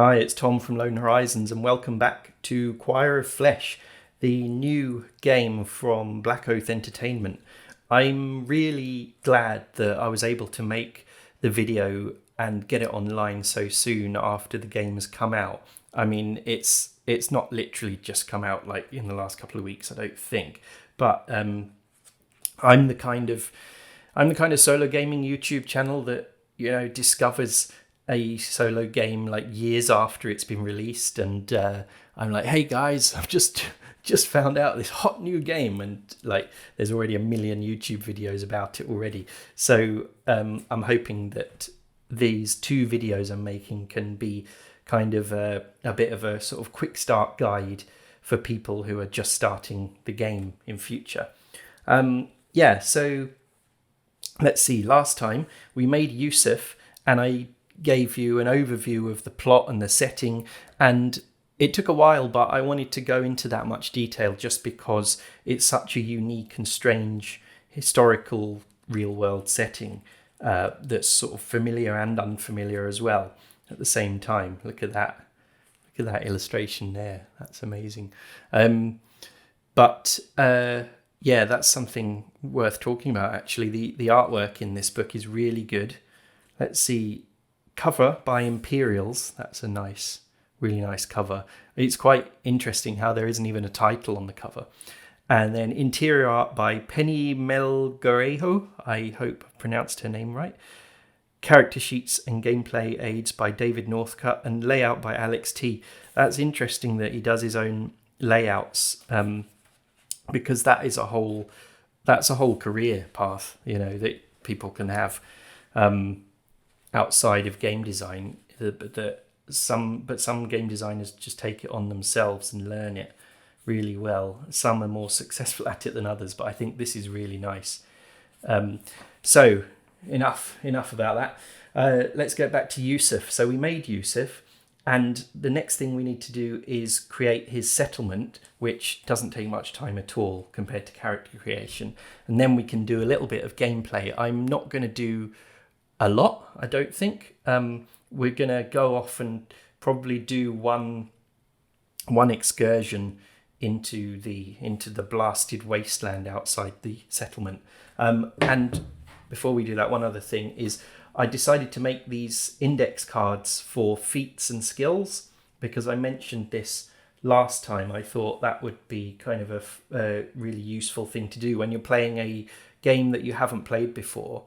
Hi, it's Tom from Lone Horizons, and welcome back to Choir of Flesh, the new game from Black Oath Entertainment. I'm really glad that I was able to make the video and get it online so soon after the game has come out. I mean, it's not literally just come out like in the last couple of weeks, I don't think, but I'm the kind of solo gaming YouTube channel that discovers a solo game like years after it's been released, and I'm like, hey guys, I've just found out this hot new game, and like there's already a million YouTube videos about it already. So I'm hoping that these two videos I'm making can be kind of a bit of a sort of quick start guide for people who are just starting the game in future. So let's see, last time we made Yusuf and I gave you an overview of the plot and the setting, and it took a while, but I wanted to go into that much detail just because it's such a unique and strange historical real world setting that's sort of familiar and unfamiliar as well at the same time. Look at that illustration there, that's amazing. That's something worth talking about actually. The artwork in this book is really good. Let's see, cover by Imperials. That's a really nice cover. It's quite interesting how there isn't even a title on the cover. And then interior art by Penny Melgarejo. I hope I pronounced her name right. Character sheets and gameplay aids by David Northcutt, and layout by Alex T. That's interesting that he does his own layouts, because that's a whole career path, that people can have outside of game design. But some game designers just take it on themselves and learn it really well. Some are more successful at it than others, but I think this is really nice. So enough about that. Let's get back to Yusuf. So we made Yusuf, and the next thing we need to do is create his settlement, which doesn't take much time at all compared to character creation. And then we can do a little bit of gameplay. I'm not going to do a lot, I don't think. We're going to go off and probably do one excursion into the blasted wasteland outside the settlement. And before we do that, one other thing is I decided to make these index cards for feats and skills, because I mentioned this last time. I thought that would be kind of a really useful thing to do when you're playing a game that you haven't played before.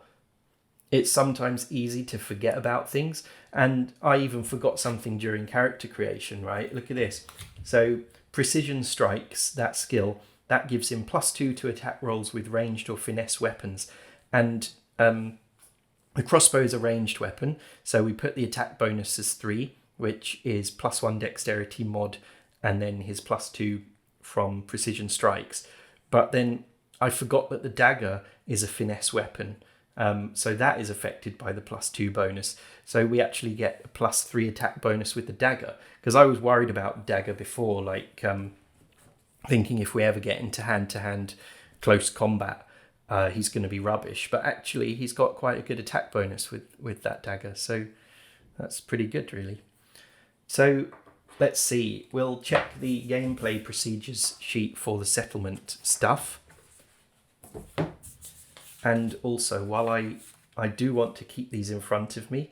It's sometimes easy to forget about things, and I even forgot something during character creation, right? Look at this. So precision strikes, that skill, that gives him +2 to attack rolls with ranged or finesse weapons. And the crossbow is a ranged weapon, so we put the attack bonus as 3, which is +1 dexterity mod, and then his +2 from precision strikes. But then I forgot that the dagger is a finesse weapon. So that is affected by the +2 bonus. So we actually get a +3 attack bonus with the dagger, because I was worried about dagger before, like thinking if we ever get into hand-to-hand close combat, he's going to be rubbish. But actually he's got quite a good attack bonus with that dagger, so that's pretty good really. So let's see, we'll check the gameplay procedures sheet for the settlement stuff. And also, while I do want to keep these in front of me,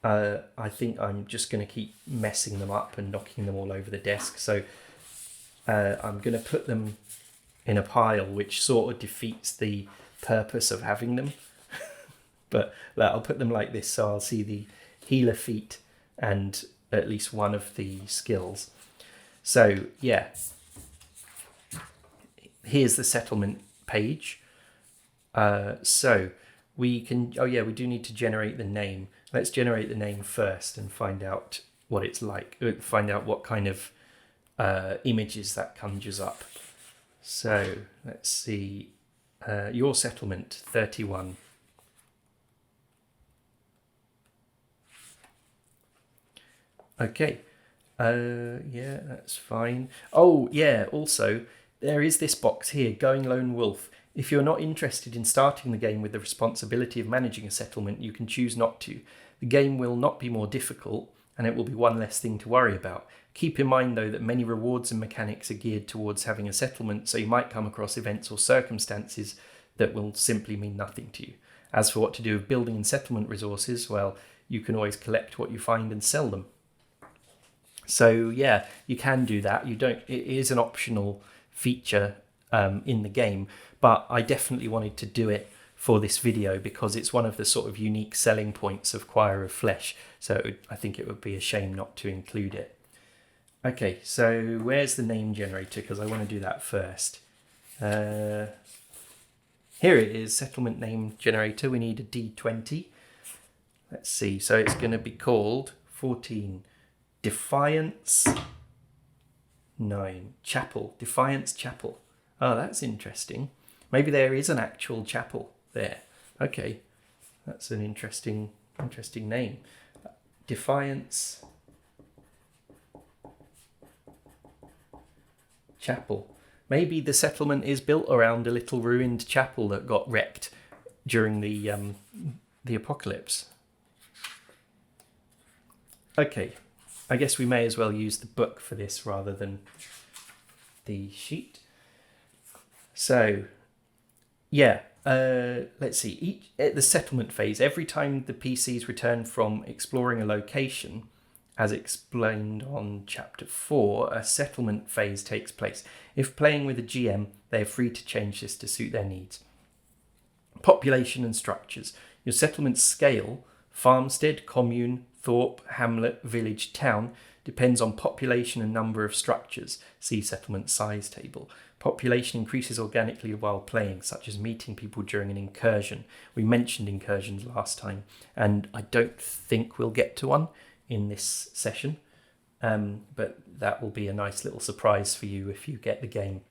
I think I'm just going to keep messing them up and knocking them all over the desk. So I'm going to put them in a pile, which sort of defeats the purpose of having them. But I'll put them like this, so I'll see the healer feat and at least one of the skills. So yeah, here's the settlement page. So we can, we do need to generate the name. Let's generate the name first and find out what it's like, find out what kind of images that conjures up. So let's see, your settlement 31. Okay, that's fine. Oh yeah, also there is this box here, Going Lone Wolf. If you're not interested in starting the game with the responsibility of managing a settlement, you can choose not to. The game will not be more difficult. and it will be one less thing to worry about. Keep in mind, though, that many rewards and mechanics are geared towards having a settlement, so you might come across events or circumstances that will simply mean nothing to you. As for what to do with building and settlement resources, well, you can always collect what you find and sell them. So yeah, you can do that. It is an optional feature in the game, but I definitely wanted to do it for this video because it's one of the sort of unique selling points of Choir of Flesh. So I think it would be a shame not to include it. Okay, so where's the name generator? Because I want to do that first. Here it is, settlement name generator. We need a D20. Let's see. So it's going to be called 14 Defiance 9 Chapel. Defiance Chapel. Oh, that's interesting. Maybe there is an actual chapel there. Okay, that's an interesting name. Defiance Chapel. Maybe the settlement is built around a little ruined chapel that got wrecked during the apocalypse. Okay, I guess we may as well use the book for this rather than the sheet. So, yeah, let's see. At the settlement phase, every time the PCs return from exploring a location, as explained on Chapter 4, a settlement phase takes place. If playing with a GM, they are free to change this to suit their needs. Population and structures. Your settlement scale, farmstead, commune, thorp, hamlet, village, town, depends on population and number of structures. See settlement size table. Population increases organically while playing, such as meeting people during an incursion. We mentioned incursions last time, and I don't think we'll get to one in this session, but that will be a nice little surprise for you if you get the game.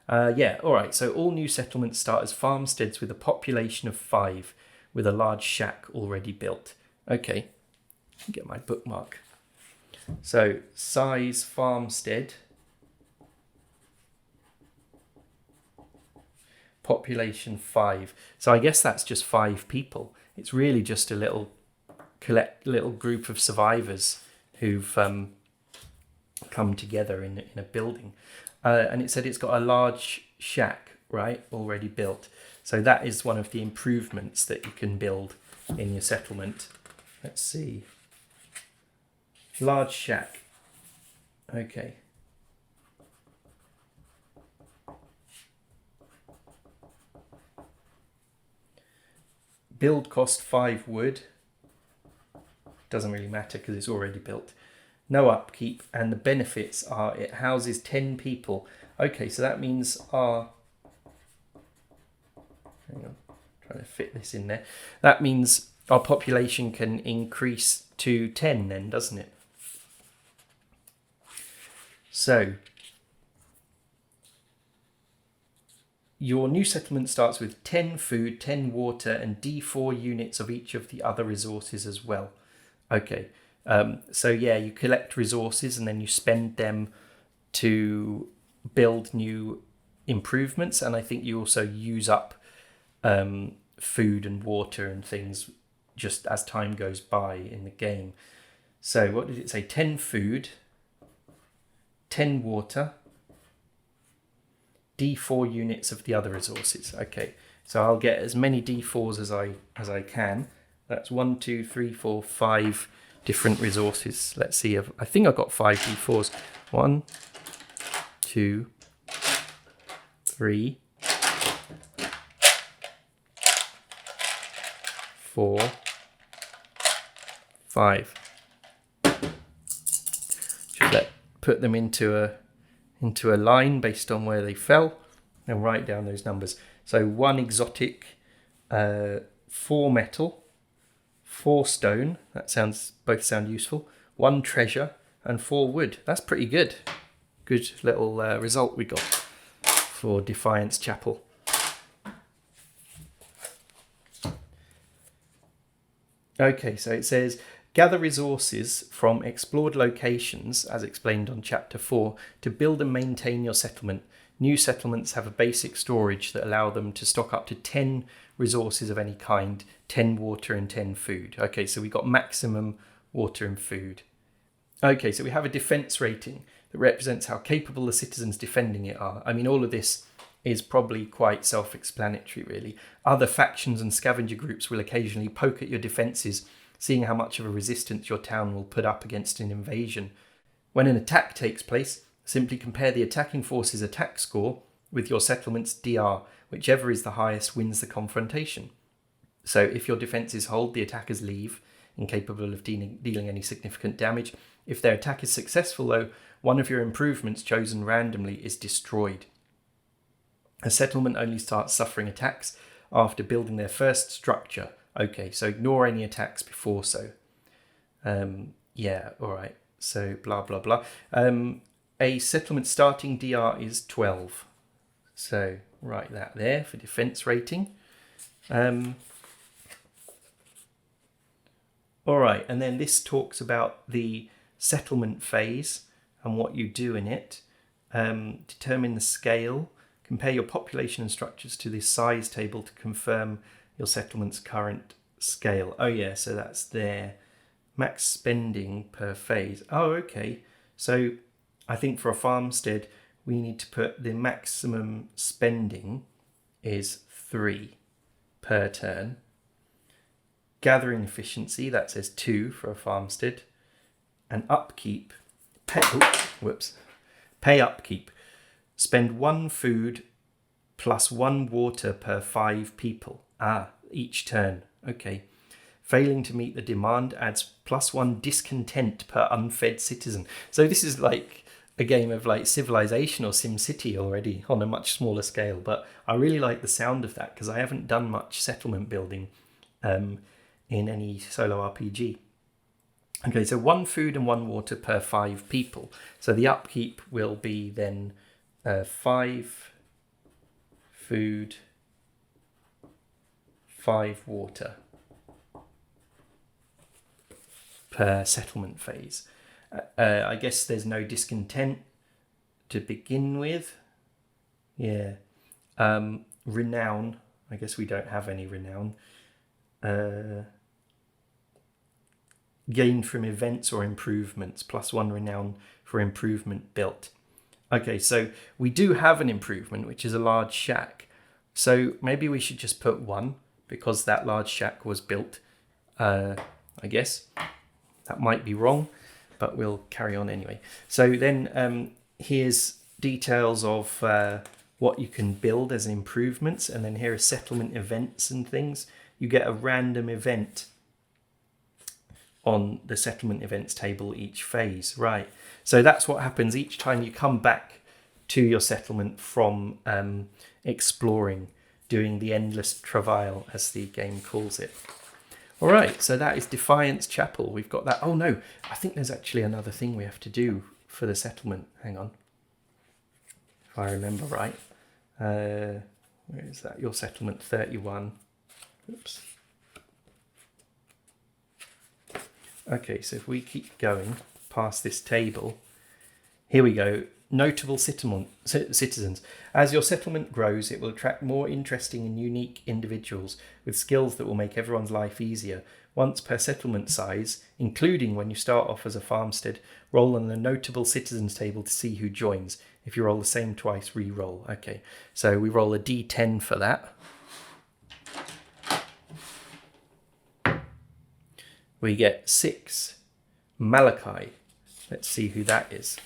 Alright, so all new settlements start as farmsteads with a population of 5, with a large shack already built. Okay, get my bookmark. So, size farmstead, population 5. So I guess that's just 5 people. It's really just a little group of survivors who've come together in a building. And it said it's got a large shack, right, already built. So that is one of the improvements that you can build in your settlement. Let's see. Large shack. Okay. Build cost 5 wood. Doesn't really matter because it's already built. No upkeep, and the benefits are it houses 10 people. Okay, so that means hang on, trying to fit this in there. That means our population can increase to 10 then, doesn't it? So, your new settlement starts with 10 food, 10 water, and D4 units of each of the other resources as well. Okay, so yeah, you collect resources and then you spend them to build new improvements, and I think you also use up food and water and things just as time goes by in the game. So what did it say? 10 food, 10 water, D4 units of the other resources. Okay, so I'll get as many D4s as I can. That's 1, 2, 3, 4, 5 different resources. Let's see. I think I've got 5 D4s. 1, 2, 3, 4, 5. Just put them into a line based on where they fell and write down those numbers. So 1 exotic, 4 metal, 4 stone, both sound useful, 1 treasure, and 4 wood. That's pretty good. Good little result we got for Defiance Chapel. Okay, so it says, gather resources from explored locations, as explained on Chapter 4, to build and maintain your settlement. New settlements have a basic storage that allow them to stock up to 10 resources of any kind, 10 water and 10 food. Okay, so we got maximum water and food. Okay, so we have a defense rating that represents how capable the citizens defending it are. I mean, all of this is probably quite self-explanatory, really. Other factions and scavenger groups will occasionally poke at your defences, seeing how much of a resistance your town will put up against an invasion. When an attack takes place, simply compare the attacking force's attack score with your settlement's DR. Whichever is the highest wins the confrontation. So if your defences hold, the attackers leave, incapable of dealing any significant damage. If their attack is successful, though, one of your improvements chosen randomly is destroyed. A settlement only starts suffering attacks after building their first structure. Okay, so ignore any attacks before so. Yeah, all right. So blah, blah, blah. A settlement starting DR is 12. So write that there for defense rating. All right, and then this talks about the settlement phase and what you do in it. Determine the scale. Compare your population and structures to the size table to confirm your settlement's current scale. Oh yeah, so that's there. Max spending per phase. Oh, okay. So I think for a farmstead, we need to put the maximum spending is 3 per turn. Gathering efficiency, that says 2 for a farmstead. And upkeep, pay upkeep. Spend 1 food plus 1 water per 5 people. Each turn. Okay. Failing to meet the demand adds +1 discontent per unfed citizen. So this is like a game of like Civilization or SimCity already on a much smaller scale. But I really like the sound of that because I haven't done much settlement building in any solo RPG. Okay, so 1 food and 1 water per 5 people. So the upkeep will be then 5 food, 5 water per settlement phase. I guess there's no discontent to begin with. Yeah. Renown. I guess we don't have any renown. Gained from events or improvements, +1 renown for improvement built. Okay, so we do have an improvement, which is a large shack. So maybe we should just put 1 because that large shack was built. I guess that might be wrong, but we'll carry on anyway. So then here's details of what you can build as improvements, and then here are settlement events and things. You get a random event on the settlement events table each phase, right? So that's what happens each time you come back to your settlement from exploring, doing the endless travail, as the game calls it. All right, so that is Defiance Chapel. We've got that. Oh no, I think there's actually another thing we have to do for the settlement. Hang on, if I remember right. Where is that? Your settlement 31. Oops. Okay, so if we keep going past this table, here we go. Notable citizens. As your settlement grows, it will attract more interesting and unique individuals with skills that will make everyone's life easier. Once per settlement size, including when you start off as a farmstead, roll on the notable citizens table to see who joins. If you roll the same twice, re-roll. Okay, so we roll a d10 for that. We get 6. Malachi. Let's see who that is.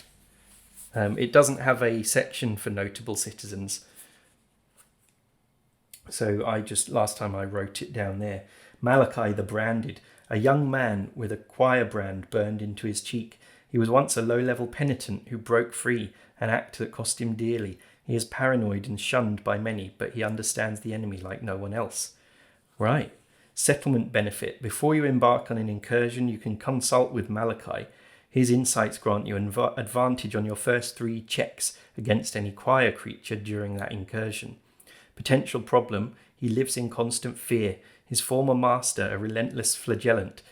It doesn't have a section for notable citizens. So last time I wrote it down there. Malachi the Branded, a young man with a choir brand burned into his cheek. He was once a low-level penitent who broke free, an act that cost him dearly. He is paranoid and shunned by many, but he understands the enemy like no one else. Right. Settlement benefit. Before you embark on an incursion, you can consult with Malachi. His insights grant you an advantage on your first 3 checks against any choir creature during that incursion. Potential problem, he lives in constant fear. His former master, a relentless flagellant,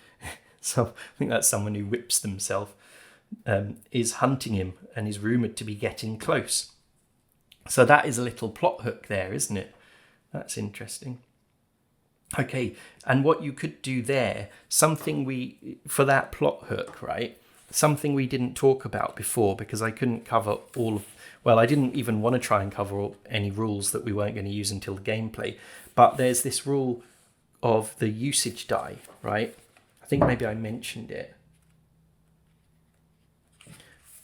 so I think that's someone who whips themselves, is hunting him and is rumoured to be getting close. So that is a little plot hook there, isn't it? That's interesting. Okay, and what you could do there, for that plot hook, right? Something we didn't talk about before because I couldn't cover I didn't even want to try and cover any rules that we weren't going to use until the gameplay. But there's this rule of the usage die, right? I think maybe I mentioned it.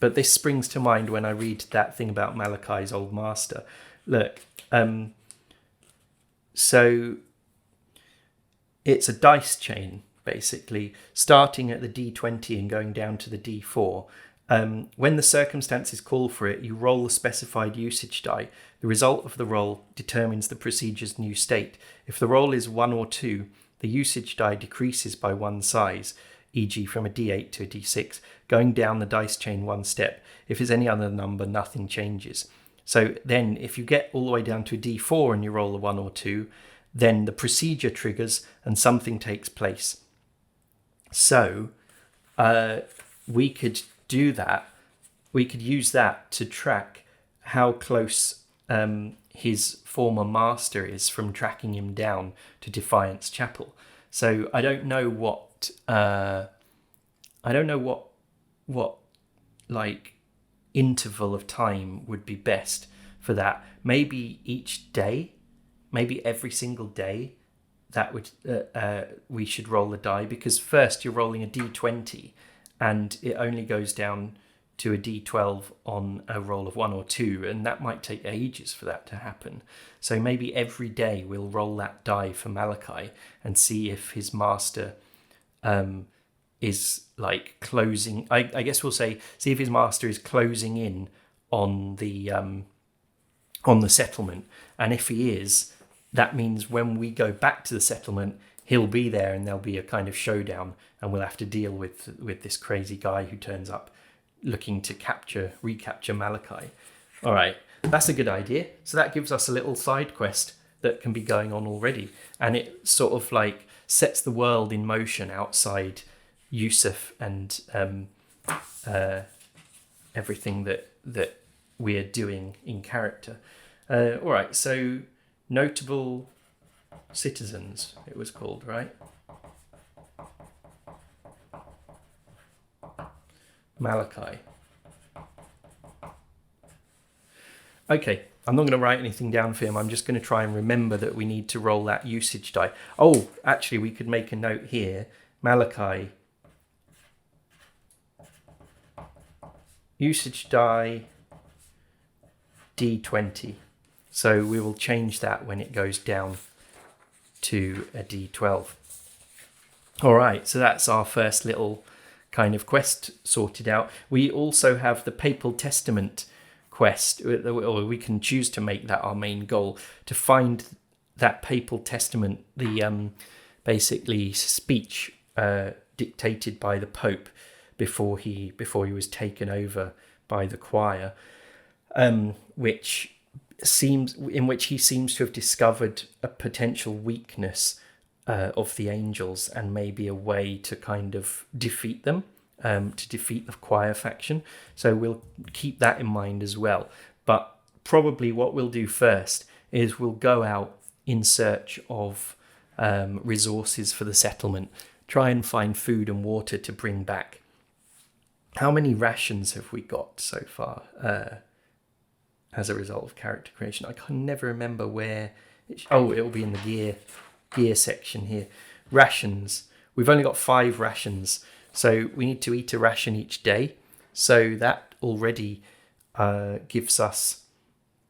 But this springs to mind when I read that thing about Malachi's old master. Look, so it's a dice chain, basically, starting at the D20 and going down to the D4. When the circumstances call for it, you roll the specified usage die. The result of the roll determines the procedure's new state. If the roll is 1 or 2, the usage die decreases by one size, e.g. from a D8 to a D6, going down the dice chain one step. If it's any other number, nothing changes. So then if you get all the way down to a D4 and you roll a 1 or 2, then the procedure triggers and something takes place. So we could do that. We could use that to track how close his former master is from tracking him down to Defiance Chapel. So I don't know what like interval of time would be best for that. Maybe each day, maybe every single day, that would we should roll a die, because first you're rolling a d20 and it only goes down to a d12 on a roll of 1 or 2, and that might take ages for that to happen. So maybe every day we'll roll that die for Malachi and see if his master is like closing. I guess we'll see if his master is closing in on the settlement, and if he is, that means when we go back to the settlement, he'll be there and there'll be a kind of showdown, and we'll have to deal with this crazy guy who turns up looking to recapture Malachi. All right, that's a good idea. So that gives us a little side quest that can be going on already, and it sort of like sets the world in motion outside Yusuf and everything that we're doing in character. All right, so Notable Citizens, it was called, right? Malachi. Okay, I'm not going to write anything down for him. I'm just going to try and remember that we need to roll that usage die. Oh, actually, we could make a note here. Malachi. Usage die D20. So we will change that when it goes down to a D12. All right, so that's our first little kind of quest sorted out. We also have the Papal Testament quest, or we can choose to make that our main goal, to find that Papal Testament, the basically speech dictated by the Pope before he was taken over by the choir, in which he seems to have discovered a potential weakness of the angels, and maybe a way to kind of defeat them, to defeat the choir faction. So we'll keep that in mind as well. But probably what we'll do first is we'll go out in search of resources for the settlement, try and find food and water to bring back. How many rations have we got so far as a result of character creation? I can never remember where. It'll be in the gear section here. Rations. We've only got 5 rations, so we need to eat a ration each day. So that already gives us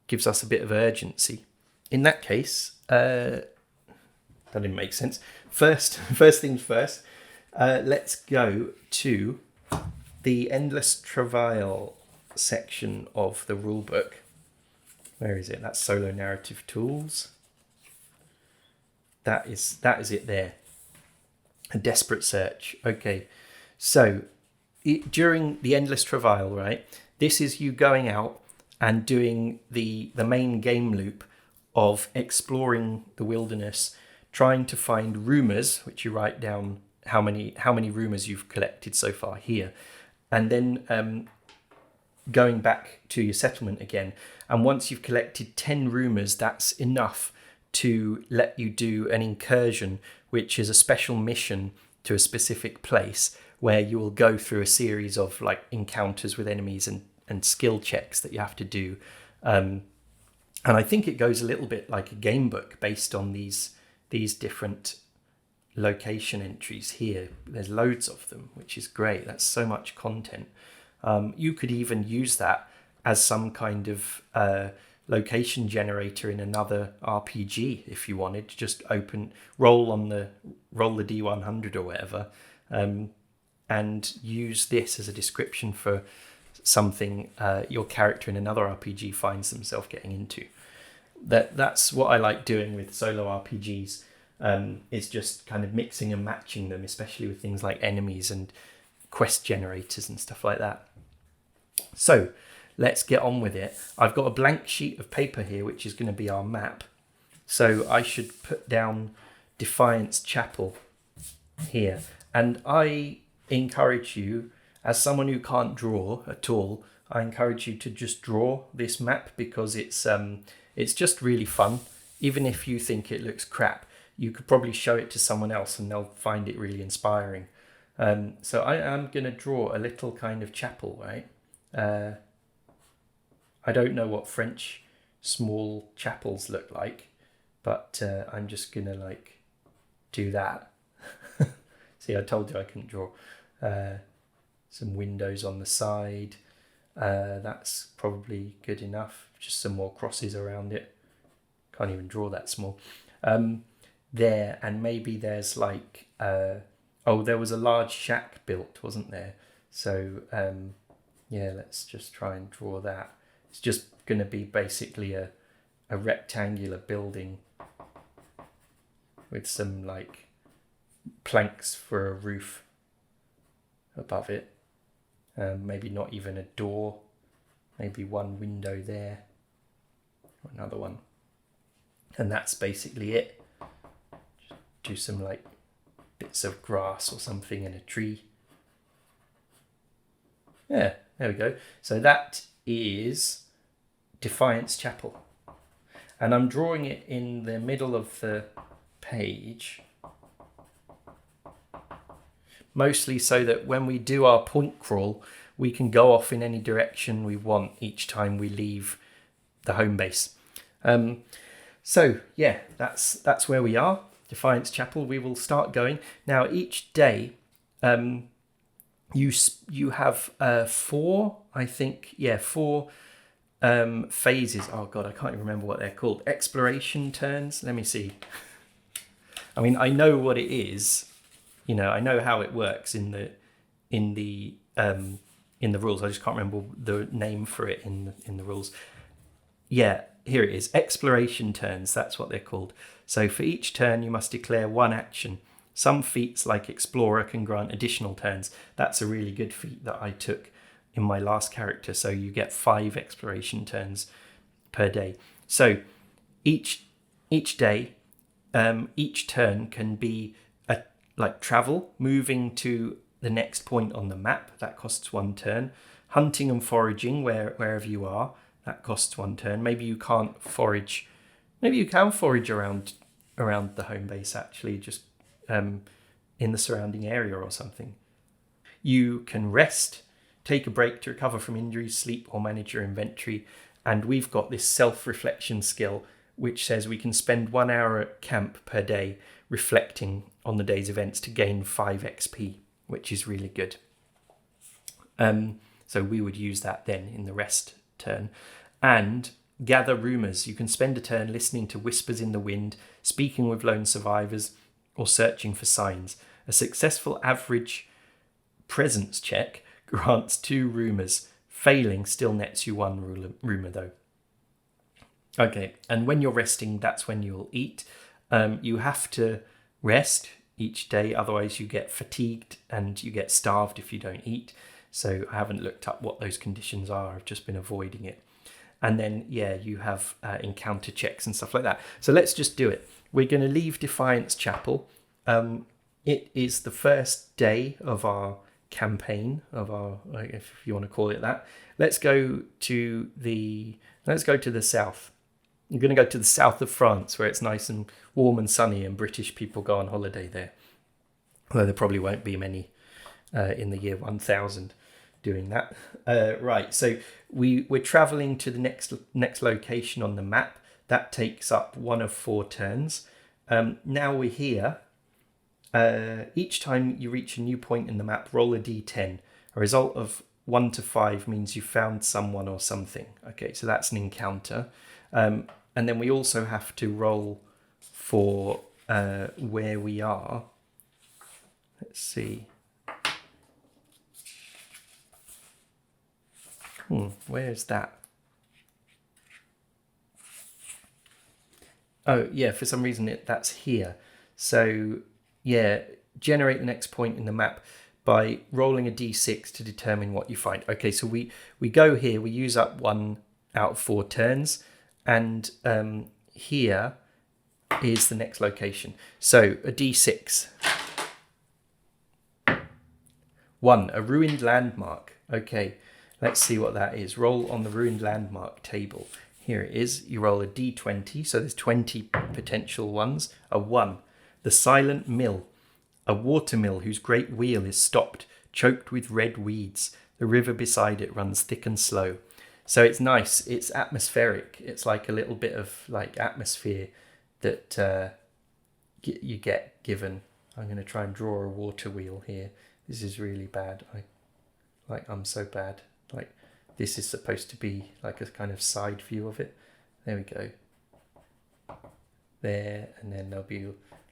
a bit of urgency. In that case, that didn't make sense. First things first. Let's go to the Endless Travail section of the rulebook. Where is it? That's Solo Narrative Tools. That is it there. A desperate search. Okay, so during the Endless Travail, right, this is you going out and doing the main game loop of exploring the wilderness, trying to find rumours, which you write down how many rumours you've collected so far here, and then going back to your settlement again. And once you've collected 10 rumours, that's enough to let you do an incursion, which is a special mission to a specific place where you will go through a series of like encounters with enemies and skill checks that you have to do. And I think it goes a little bit like a game book based on these different location entries here. There's loads of them, which is great. That's so much content. You could even use that as some kind of location generator in another RPG if you wanted. Just roll the D100 or whatever, and use this as a description for something your character in another RPG finds themselves getting into. That's what I like doing with solo RPGs. Is just kind of mixing and matching them, especially with things like enemies and quest generators and stuff like that. So let's get on with it. I've got a blank sheet of paper here, which is going to be our map. So I should put down Defiance Chapel here. And I encourage you, as someone who can't draw at all, I encourage you to just draw this map, because it's just really fun. Even if you think it looks crap, you could probably show it to someone else and they'll find it really inspiring. So I am going to draw a little kind of chapel, right? I don't know what French small chapels look like, but I'm just going to like do that. See, I told you I couldn't draw. Some windows on the side. That's probably good enough. Just some more crosses around it. Can't even draw that small. There, and maybe there's like there was a large shack built, wasn't there? So let's just try and draw that. It's just going to be basically a rectangular building with some like planks for a roof above it. Maybe not even a door, maybe one window there, another one, and that's basically it. Do some like bits of grass or something and a tree. Yeah, there we go. So that is Defiance Chapel. And I'm drawing it in the middle of the page, mostly so that when we do our point crawl, we can go off in any direction we want each time we leave the home base. So yeah, that's where we are. Defiance Chapel. We will start going now. Each day, you have four phases. Oh god, I can't even remember what they're called. Exploration turns. Let me see. I mean, I know what it is. I know how it works in the rules. I just can't remember the name for it in the rules. Yeah, here it is. Exploration turns. That's what they're called. So for each turn, you must declare one action. Some feats, like Explorer, can grant additional turns. That's a really good feat that I took in my last character. So you get 5 exploration turns per day. So each day, each turn can be like travel, moving to the next point on the map. That costs 1 turn. Hunting and foraging wherever you are. That costs 1 turn. Maybe you can't forage. Maybe you can forage around the home base, actually, just in the surrounding area or something. You can rest, take a break to recover from injuries, sleep, or manage your inventory. And we've got this self-reflection skill, which says we can spend 1 hour at camp per day reflecting on the day's events to gain 5 XP, which is really good. So we would use that then in the rest turn. And gather rumours. You can spend a turn listening to whispers in the wind, speaking with lone survivors, or searching for signs. A successful average presence check grants 2 rumours. Failing still nets you 1 rumour though. Okay, and when you're resting, that's when you'll eat. You have to rest each day, otherwise you get fatigued and you get starved if you don't eat. So I haven't looked up what those conditions are. I've just been avoiding it. And then, you have encounter checks and stuff like that. So let's just do it. We're going to leave Defiance Chapel. It is the first day of our campaign, if you want to call it that. Let's go to the south. You're going to go to the south of France where it's nice and warm and sunny and British people go on holiday there. Although there probably won't be many in the year 1000 doing that. Right, so we're travelling to the next location on the map. That takes up 1 of 4 turns. Now we're here. Each time you reach a new point in the map, roll a d10. A result of 1 to 5 means you found someone or something. Okay, so that's an encounter. And then we also have to roll for where we are. Let's see. Where's that? Oh, yeah, for some reason that's here. So, yeah, generate the next point in the map by rolling a d6 to determine what you find. Okay, so we go here, we use up 1 out of 4 turns, and here is the next location. So, a d6. 1, a ruined landmark. Okay, let's see what that is. Roll on the ruined landmark table. Here it is. You roll a d20, so there's 20 potential ones. A 1, the silent mill. A watermill whose great wheel is stopped, choked with red weeds. The river beside it runs thick and slow. So it's nice. It's atmospheric. It's like a little bit of like atmosphere that you get given. I'm going to try and draw a water wheel here. This is really bad. I'm so bad. Like, this is supposed to be like a kind of side view of it. There we go. There, and then there'll be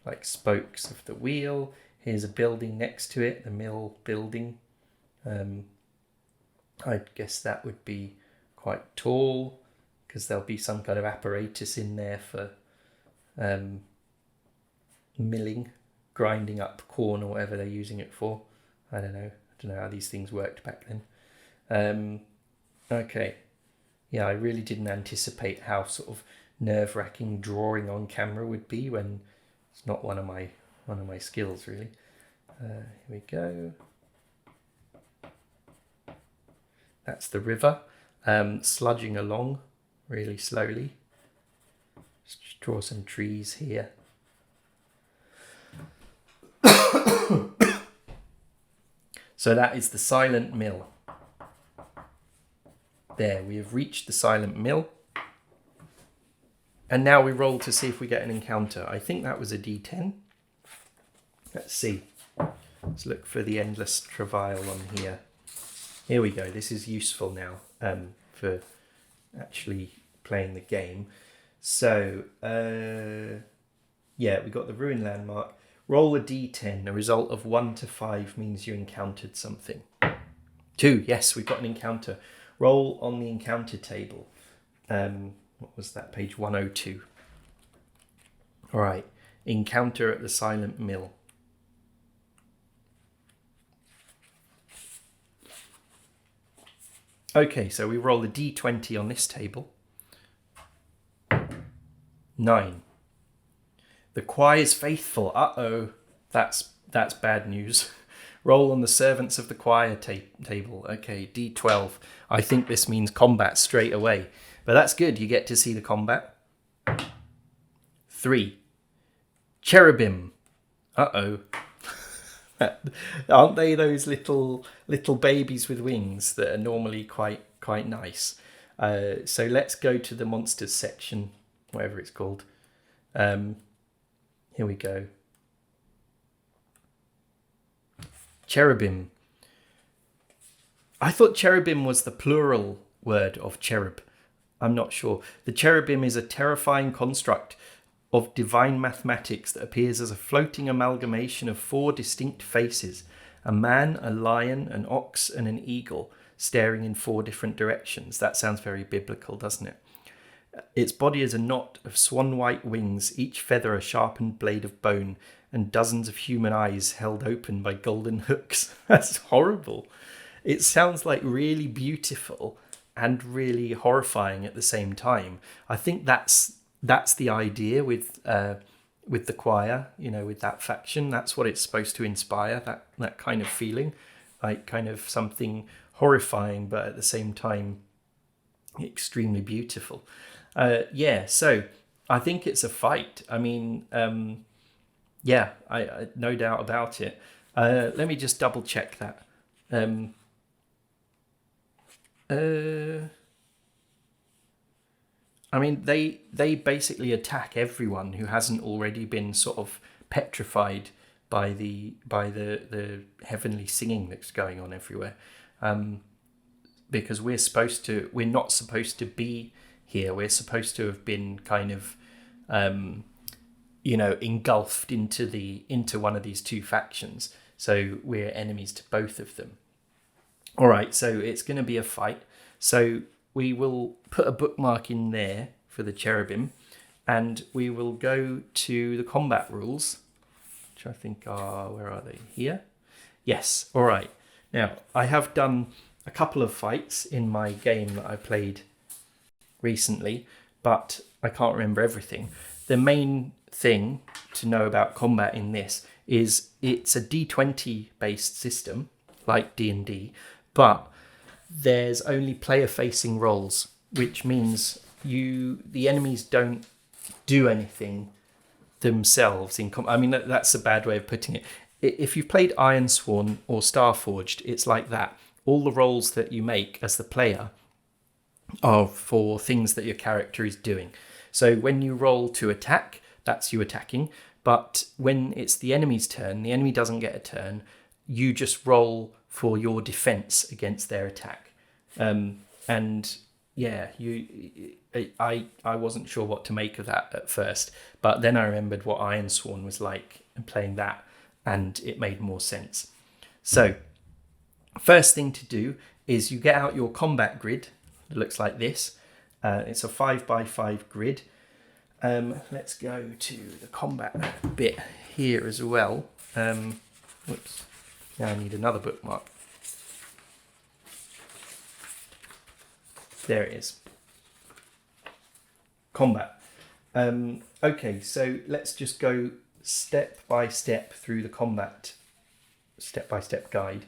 like spokes of the wheel. Here's a building next to it, the mill building. I guess that would be quite tall because there'll be some kind of apparatus in there for milling, grinding up corn or whatever they're using it for. I don't know how these things worked back then. Okay, yeah, I really didn't anticipate how sort of nerve-wracking drawing on camera would be when it's not one of my skills really. Here we go. That's the river, sludging along really slowly. Just draw some trees here. So that is the silent mill. There, we have reached the silent mill. And now we roll to see if we get an encounter. I think that was a d10. Let's see. Let's look for the endless travail on here. Here we go. This is useful now for actually playing the game. So, yeah, we got the ruined landmark. Roll a d10. A result of 1 to 5 means you encountered something. 2, yes, we've got an encounter. Roll on the encounter table. What was that? Page 102. All right. Encounter at the silent mill. Okay, so we roll a d20 on this table. 9. The choir's faithful. Uh-oh. That's bad news. Roll on the servants of the choir table. Okay, d12. I think this means combat straight away. But that's good. You get to see the combat. 3. Cherubim. Uh-oh. Aren't they those little babies with wings that are normally quite nice? So let's go to the monsters section, whatever it's called. Here we go. Cherubim. I thought cherubim was the plural word of cherub. I'm not sure. The cherubim is a terrifying construct of divine mathematics that appears as a floating amalgamation of 4 distinct faces: a man, a lion, an ox, and an eagle, staring in 4 different directions. That sounds very biblical, doesn't it? Its body is a knot of swan-white wings, each feather a sharpened blade of bone, and dozens of human eyes held open by golden hooks. That's horrible. It sounds like really beautiful and really horrifying at the same time. I think that's the idea with the choir, with that faction. That's what it's supposed to inspire, that kind of feeling, like kind of something horrifying, but at the same time, extremely beautiful. So I think it's a fight. I mean, I no doubt about it. Let me just double check that. I mean, they basically attack everyone who hasn't already been sort of petrified by the heavenly singing that's going on everywhere. Because we're not supposed to be here. We're supposed to have been kind of, engulfed into one of these two factions. So we're enemies to both of them. All right, so it's going to be a fight. So we will put a bookmark in there for the cherubim, and we will go to the combat rules, which I think are, where are they? Here? Yes, all right. Now, I have done a couple of fights in my game that I played recently, but I can't remember everything. The main thing to know about combat in this is it's a D20 based system, like D&D, but there's only player-facing roles, which means the enemies don't do anything themselves. I mean, that's a bad way of putting it. If you've played Ironsworn or Starforged, it's like that. All the rolls that you make as the player are for things that your character is doing. So when you roll to attack, that's you attacking. But when it's the enemy's turn, the enemy doesn't get a turn. You just roll for your defense against their attack. I wasn't sure what to make of that at first, but then I remembered what Ironsworn was like and playing that, and it made more sense. So first thing to do is you get out your combat grid. It looks like this. It's a 5x5 grid. Let's go to the combat bit here as well. Whoops. Now I need another bookmark. There it is. Combat. Okay, so let's just go step by step through the combat step-by-step guide.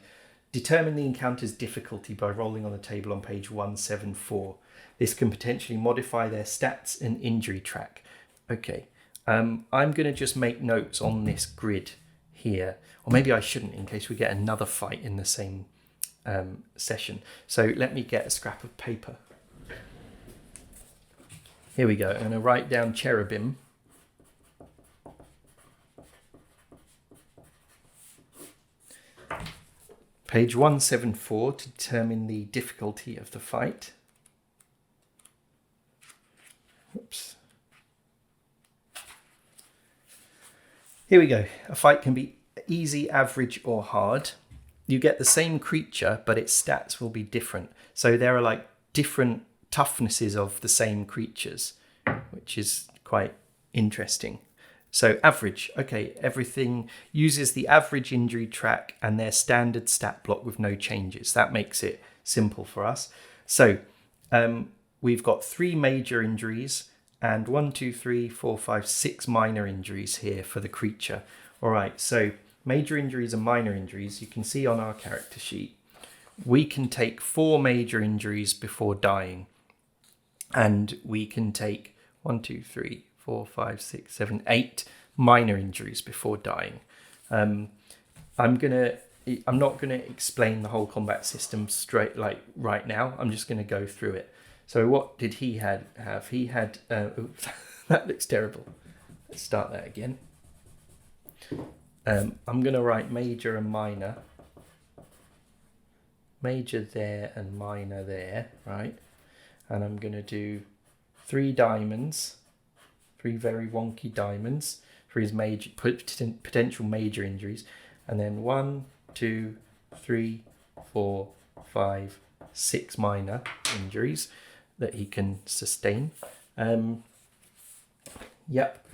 Determine the encounter's difficulty by rolling on the table on page 174. This can potentially modify their stats and injury track. Okay, I'm going to just make notes on this grid here. Or maybe I shouldn't, in case we get another fight in the same session. So let me get a scrap of paper. Here we go. I'm going to write down cherubim. Page 174 to determine the difficulty of the fight. Oops. Here we go. A fight can be easy, average, or hard. You get the same creature, but its stats will be different. So there are like different toughnesses of the same creatures, which is quite interesting. So average, okay, everything uses the average injury track and their standard stat block with no changes. That makes it simple for us. So we've got 3 major injuries and 6 minor injuries here for the creature. All right, so major injuries and minor injuries, you can see on our character sheet. We can take 4 major injuries before dying. And we can take 8 minor injuries before dying. I'm not gonna explain the whole combat system straight right now. I'm just gonna go through it. So what did he have? He had oops, that looks terrible. Let's start that again. I'm gonna write major and minor. Major there and minor there, right? And I'm gonna do 3 diamonds. 3 very wonky diamonds for his potential major injuries. And then 1, 2, 3, 4, 5, 6 minor injuries that he can sustain. Yep.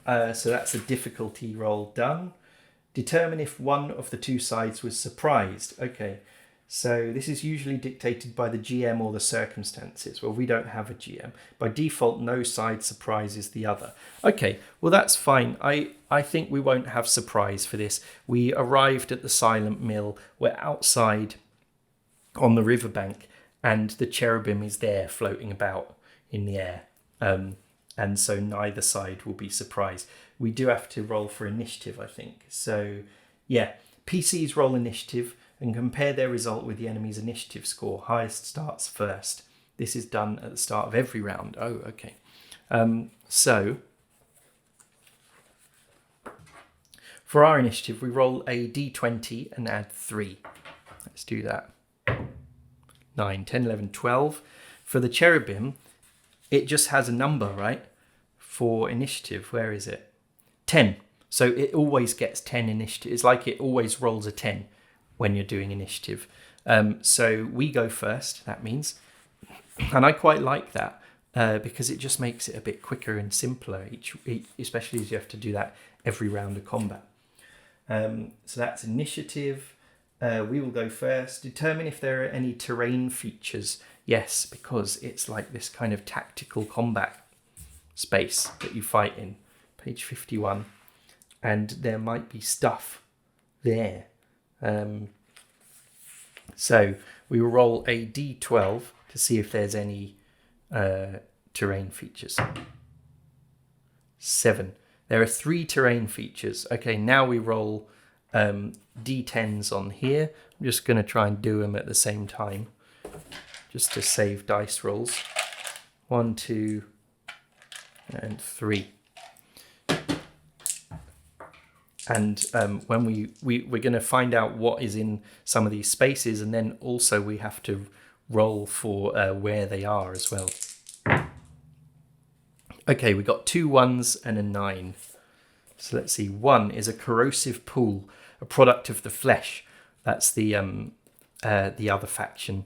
So that's a difficulty roll done. Determine if one of the 2 sides was surprised. Okay. So this is usually dictated by the GM or the circumstances. Well, we don't have a GM. By default, no side surprises the other. Okay, well, that's fine. I think we won't have surprise for this. We arrived at the Silent Mill. We're outside on the riverbank. and the cherubim is there floating about in the air. And so neither side will be surprised. We do have to roll for initiative, I think. So yeah, PCs roll initiative and compare their result with the enemy's initiative score. Highest starts first. This is done at the start of every round. Oh, okay. So for our initiative, we roll a d20 and add 3. Let's do that. 9, 10, 11, 12. For the cherubim, it just has a number, right? For initiative, where is it? 10. So it always gets 10 initiative. It's like it always rolls a 10 when you're doing initiative. So we go first, that means. And I quite like that because it just makes it a bit quicker and simpler, especially as you have to do that every round of combat. So that's initiative. We will go first. Determine if there are any terrain features. Yes, because it's like this kind of tactical combat space that you fight in. Page 51. And there might be stuff there. So we will roll a d12 to see if there's any terrain features. 7. There are 3 terrain features. Okay, now we roll d10s on here. I'm just going to try and do them at the same time, just to save dice rolls. 1, 2, and 3. And when we're going to find out what is in some of these spaces, and then also we have to roll for where they are as well. Okay, we got 2 1s and a 9. So let's see. 1 is a corrosive pool, a product of the flesh. That's the other faction,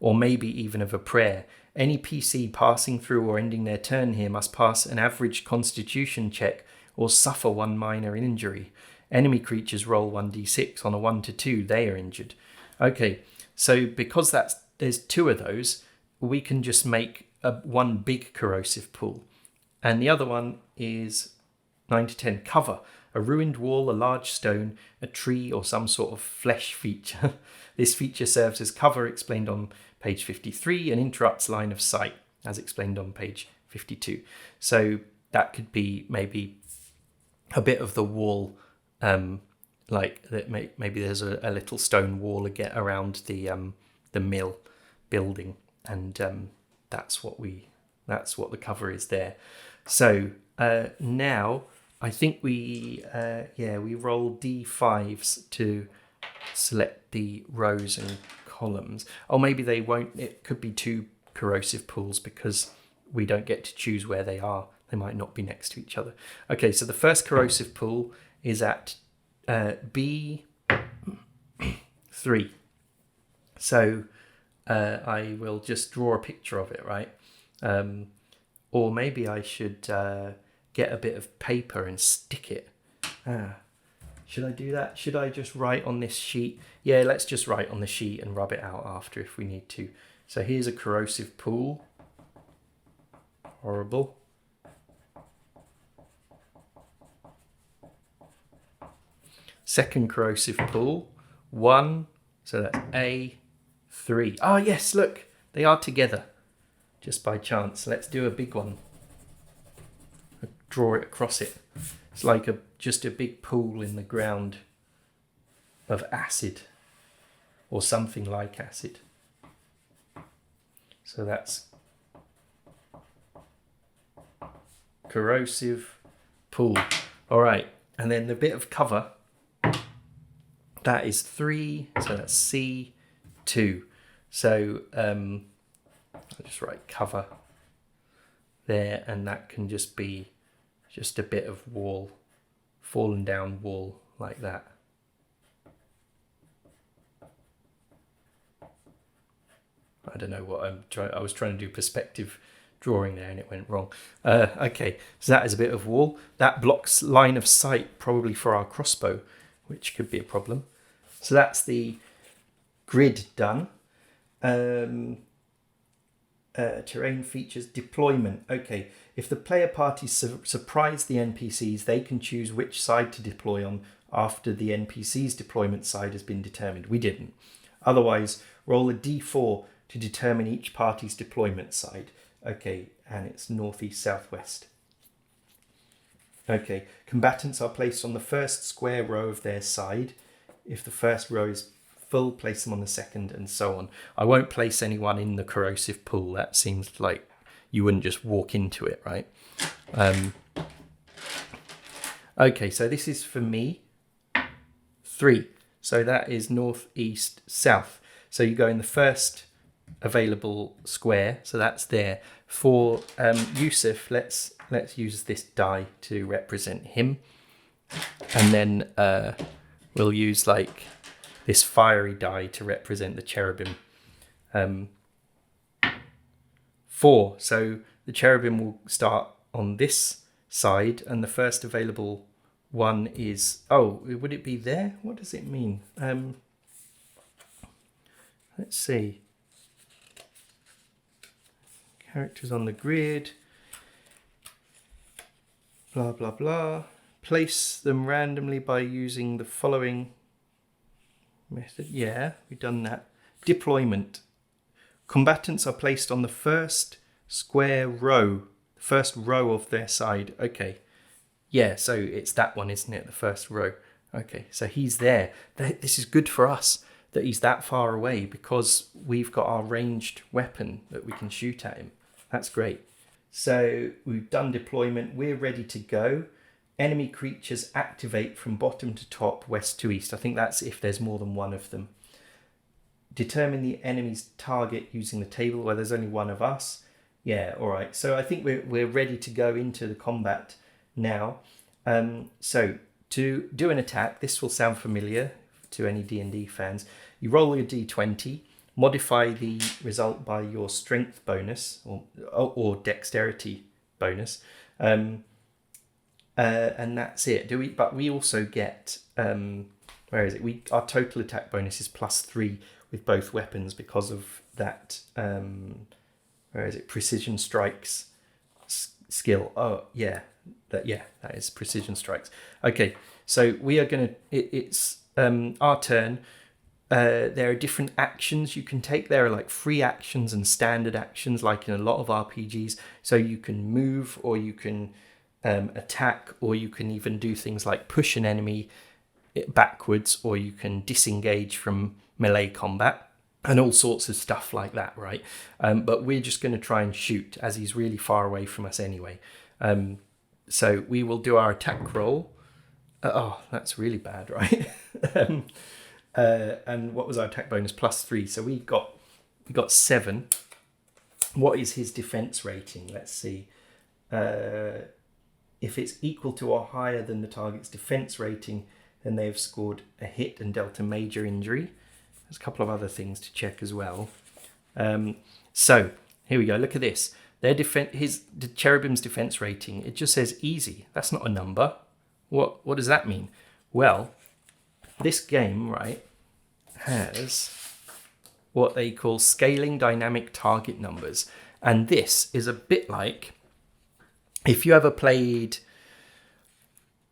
or maybe even of a prayer. Any PC passing through or ending their turn here must pass an average constitution check or suffer 1 minor injury. Enemy creatures roll 1d6. On a 1 to 2, they are injured. Okay, so because there's 2 of those, we can just make one big corrosive pool. And the other one is 9 to 10, cover. A ruined wall, a large stone, a tree, or some sort of flesh feature. This feature serves as cover, explained on page 53, and interrupts line of sight, as explained on page 52. So that could be maybe a bit of the wall, like that. Maybe there's a little stone wall around the mill building, and that's what the cover is there. So now I think we roll d5s to select the rows and columns. Oh, maybe they won't. It could be 2 corrosive pools because we don't get to choose where they are. They might not be next to each other. Okay, so the first corrosive pool is at B3. So I will just draw a picture of it, right? Or maybe I should get a bit of paper and stick it. Should I do that? Should I just write on this sheet? Yeah, let's just write on the sheet and rub it out after if we need to. So here's a corrosive pool. Horrible. Second corrosive pool. 1. So that's A3. Ah, yes, look. They are together. Just by chance. Let's do a big one. Draw it across it. It's like just a big pool in the ground of acid. Or something like acid. So that's corrosive pool. All right. And then the bit of cover, that is 3. So that's C2. So I'll just write cover there, and that can just be just a bit of wall, fallen down wall like that. I don't know what I was trying to do perspective drawing there and it went wrong. Okay, so that is a bit of wall. That blocks line of sight probably for our crossbow, which could be a problem. So that's the grid done. Terrain features, deployment. Okay, if the player party surprise the NPCs, they can choose which side to deploy on after the NPC's deployment side has been determined. We didn't. Otherwise, roll a d4 to determine each party's deployment side. Okay, and it's northeast, southwest. Okay, combatants are placed on the first square row of their side. If the first row is full, place them on the second, and so on. I won't place anyone in the corrosive pool. That seems like you wouldn't just walk into it, right? Okay, so this is for me. 3. So that is north, east, south. So you go in the first available square. So that's there. For Yusuf, let's use this die to represent him. And then we'll use like this fiery die to represent the cherubim. 4. So the cherubim will start on this side, and the first available one is... Oh, would it be there? What does it mean? Let's see. Characters on the grid. Blah, blah, blah. Place them randomly by using the following method. Yeah, we've done that. Deployment. Combatants are placed on the first square row, the first row of their side. Okay. Yeah, so it's that one, isn't it? The first row. Okay, so he's there. This is good for us that he's that far away because we've got our ranged weapon that we can shoot at him. That's great. So we've done deployment. We're ready to go. Enemy creatures activate from bottom to top, west to east. I think that's if there's more than one of them. Determine the enemy's target using the table. Well, there's only one of us. Yeah, all right. So I think we're ready to go into the combat now. So to do an attack, this will sound familiar to any D&D fans. You roll your d20, modify the result by your strength bonus or dexterity bonus, and that's it. But we also get where is it? Our total attack bonus is +3 with both weapons because of that. Where is it? Precision strikes skill. Oh yeah. That is precision strikes. Okay, so we are going to... It's our turn. There are different actions you can take. There are like free actions and standard actions, like in a lot of RPGs. So you can move, or you can attack, or you can even do things like push an enemy backwards, or you can disengage from melee combat, and all sorts of stuff like that, right? But we're just going to try and shoot, as he's really far away from us anyway. So we will do our attack roll. Oh, that's really bad, right? And what was our attack bonus? +3. So we got 7. What is his defense rating? Let's see. If it's equal to or higher than the target's defense rating, then they've scored a hit and dealt a major injury. There's a couple of other things to check as well. So here we go. Look at this. The cherubim's defense rating, it just says easy. That's not a number. What does that mean? Well, this game, right, has what they call scaling dynamic target numbers. And this is a bit like if you ever played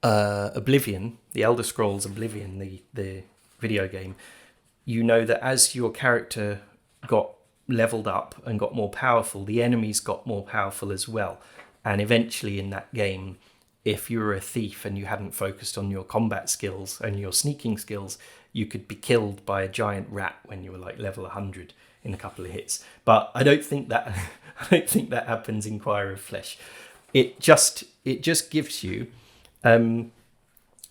Oblivion, the Elder Scrolls Oblivion, the video game, you know that as your character got leveled up and got more powerful, the enemies got more powerful as well. And eventually in that game, if you were a thief and you hadn't focused on your combat skills and your sneaking skills, you could be killed by a giant rat when you were like level 100 in a couple of hits. But I don't think that happens in Choir of Flesh. It just gives you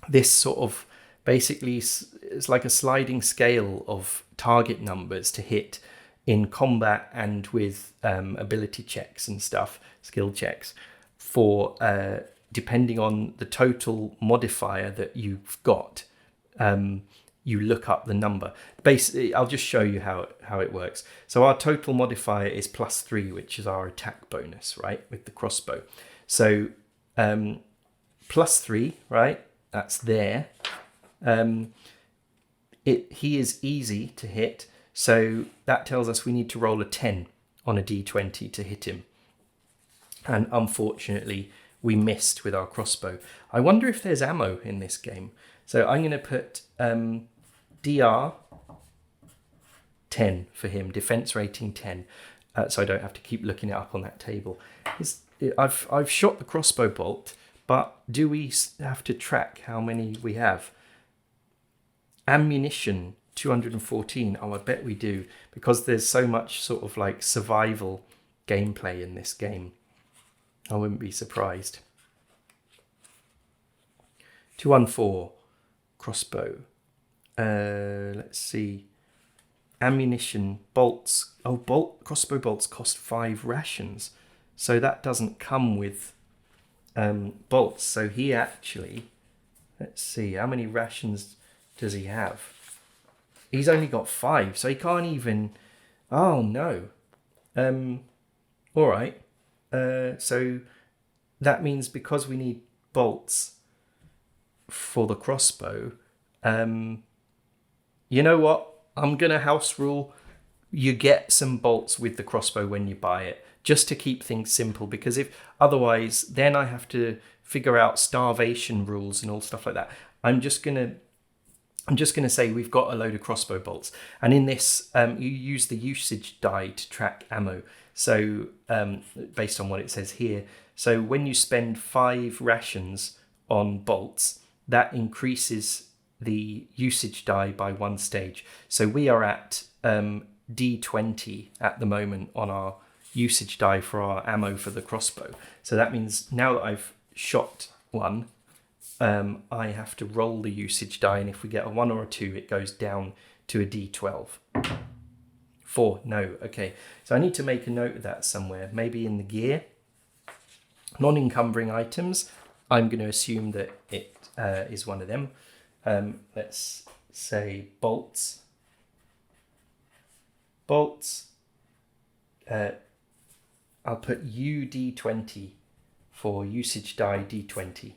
this sort of, basically it's like a sliding scale of target numbers to hit in combat and with ability checks and stuff, skill checks, for depending on the total modifier that you've got, you look up the number. Basically, I'll just show you how it works. So our total modifier is +3, which is our attack bonus, right, with the crossbow. So +3, right, that's there. He is easy to hit. So that tells us we need to roll a 10 on a d20 to hit him. And unfortunately, we missed with our crossbow. I wonder if there's ammo in this game. So I'm going to put DR 10 for him, defense rating 10. So I don't have to keep looking it up on that table. I've shot the crossbow bolt, but do we have to track how many we have? Ammunition 214. Oh, I bet we do, because there's so much sort of like survival gameplay in this game. I wouldn't be surprised. 214 crossbow. Let's see. Ammunition, bolts. Oh, crossbow bolts cost 5 rations. So that doesn't come with bolts. So he actually, let's see, how many rations does he have? He's only got 5, so he can't even. Oh no. All right. So that means because we need bolts for the crossbow, you know what? I'm gonna house rule. You get some bolts with the crossbow when you buy it, just to keep things simple. Because if otherwise, then I have to figure out starvation rules and all stuff like that. I'm just gonna say we've got a load of crossbow bolts, and in this, you use the usage die to track ammo. So based on what it says here, so when you spend 5 rations on bolts, that increases the usage die by 1 stage. So we are at D20 at the moment on our usage die for our ammo for the crossbow. So that means now that I've shot one, I have to roll the usage die, and if we get a 1 or a 2, it goes down to a D12. 4, no, okay. So I need to make a note of that somewhere, maybe in the gear. Non-encumbering items, I'm going to assume that it is one of them. Let's say bolts. Bolts. I'll put UD20 for usage die D20.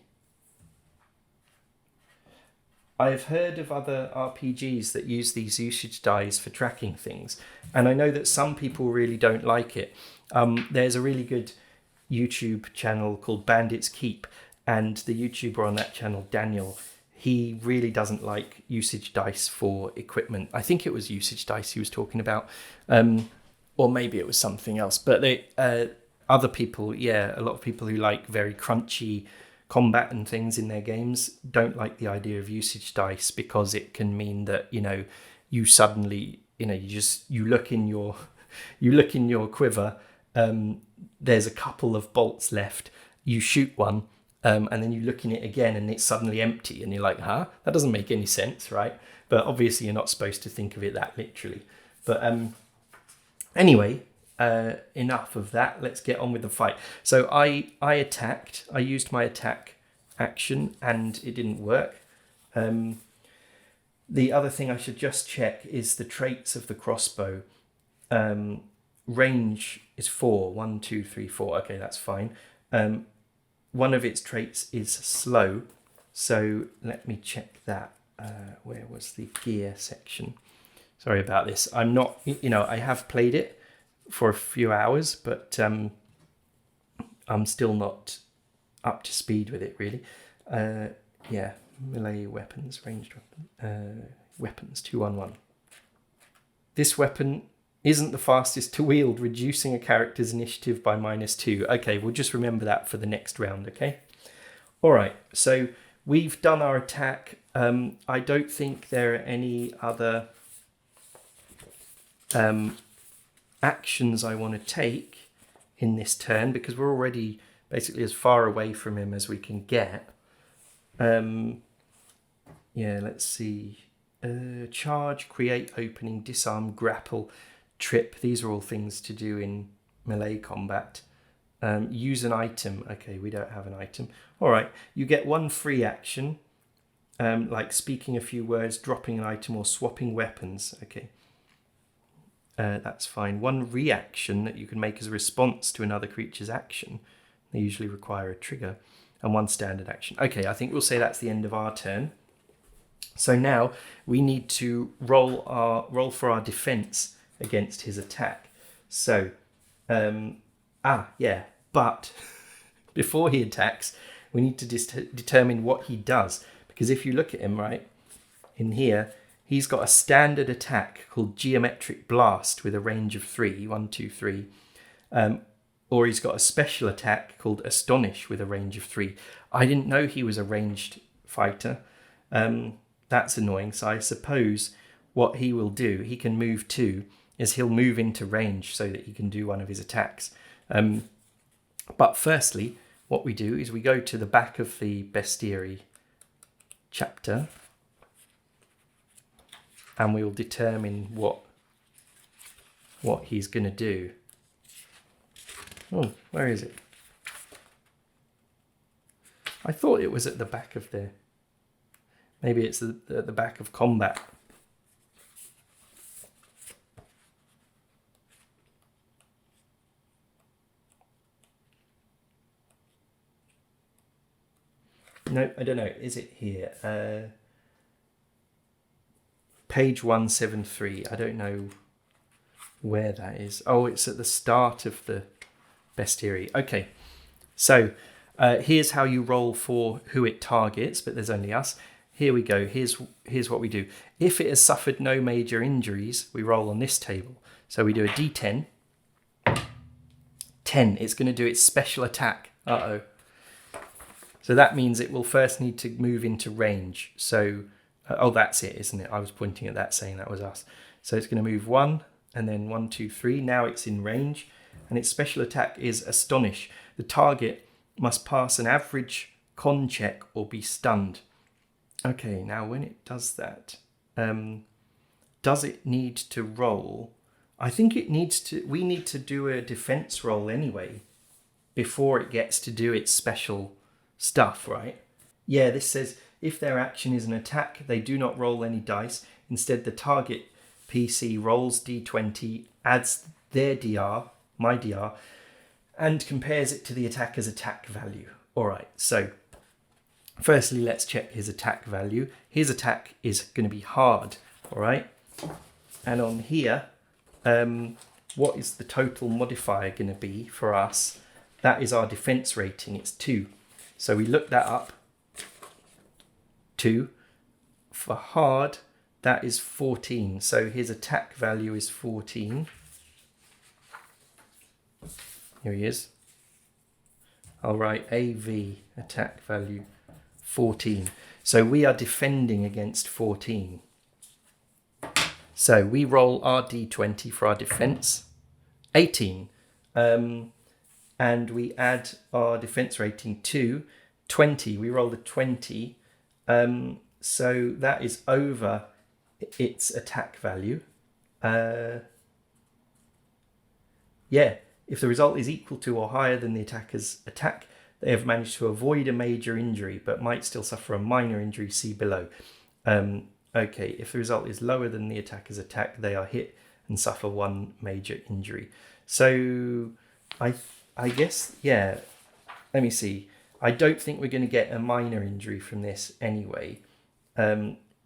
I've heard of other RPGs that use these usage dies for tracking things, and I know that some people really don't like it. There's a really good YouTube channel called Bandits Keep, and the YouTuber on that channel, Daniel, he really doesn't like usage dice for equipment. I think it was usage dice he was talking about, or maybe it was something else. But other people, a lot of people who like very crunchy combat and things in their games don't like the idea of usage dice, because it can mean that you suddenly you look in your quiver, there's a couple of bolts left, you shoot one, and then you look in it again and it's suddenly empty, and you're like, that doesn't make any sense, right? But obviously you're not supposed to think of it that literally. But anyway, enough of that. Let's get on with the fight. So I attacked. I used my attack action and it didn't work. The other thing I should just check is the traits of the crossbow. Range is 4. 1, 2, 3, 4. Okay, that's fine. One of its traits is slow. So let me check that. Where was the gear section? Sorry about this. I'm not, I have played it for a few hours, but I'm still not up to speed with it, really. Melee weapons, ranged weapons, 2-on-1. This weapon isn't the fastest to wield, reducing a character's initiative by -2. Okay, we'll just remember that for the next round, okay? All right, so we've done our attack. I don't think there are any other actions I want to take in this turn, because we're already basically as far away from him as we can get. Let's see. Charge, create opening, disarm, grapple, trip. These are all things to do in melee combat. Use an item. Okay, we don't have an item. All right, you get 1 free action, like speaking a few words, dropping an item, or swapping weapons. Okay. That's fine. 1 reaction that you can make as a response to another creature's action. They usually require a trigger. And 1 standard action. Okay, I think we'll say that's the end of our turn. So now we need to roll for our defense against his attack. So, but before he attacks, we need to determine what he does. Because if you look at him right in here, he's got a standard attack called Geometric Blast with a range of 3, 1, 2, 3. Or he's got a special attack called Astonish with a range of 3. I didn't know he was a ranged fighter. That's annoying. So I suppose what he will do, he can move 2, is he'll move into range so that he can do one of his attacks. But firstly, what we do is we go to the back of the bestiary chapter and we will determine what he's going to do. Oh, where is it? I thought it was at the back of there. Maybe it's at the back of combat. No, I don't know. Is it here? Page 173. I don't know where that is. Oh, it's at the start of the bestiary. Okay, so here's how you roll for who it targets, but there's only us. Here we go. Here's what we do. If it has suffered no major injuries, we roll on this table. So we do a d10. 10. It's going to do its special attack. Uh-oh. So that means it will first need to move into range. So, oh, that's it, isn't it? I was pointing at that saying that was us. So it's going to move 1, and then 1, 2, 3. Now it's in range. And its special attack is Astonish. The target must pass an average con check or be stunned. Okay, now when it does that, does it need to roll? I think it needs to. We need to do a defense roll anyway before it gets to do its special stuff, right? Yeah, this says if their action is an attack, they do not roll any dice. Instead, the target PC rolls d20, adds their DR, my DR, and compares it to the attacker's attack value. All right, so firstly, let's check his attack value. His attack is going to be hard, all right? And on here, what is the total modifier going to be for us? That is our defense rating. It's 2. So we look that up. 2. For hard, that is 14. So his attack value is 14. Here he is. I'll write AV, attack value 14. So we are defending against 14. So we roll our d20 for our defense. 18. And we add our defense rating to 20. We roll the 20. So that is over its attack value. Yeah, if the result is equal to or higher than the attacker's attack, they have managed to avoid a major injury, but might still suffer a minor injury, see below. Okay, if the result is lower than the attacker's attack, they are hit and suffer one major injury. So I guess, yeah, let me see. I don't think we're going to get a minor injury from this anyway.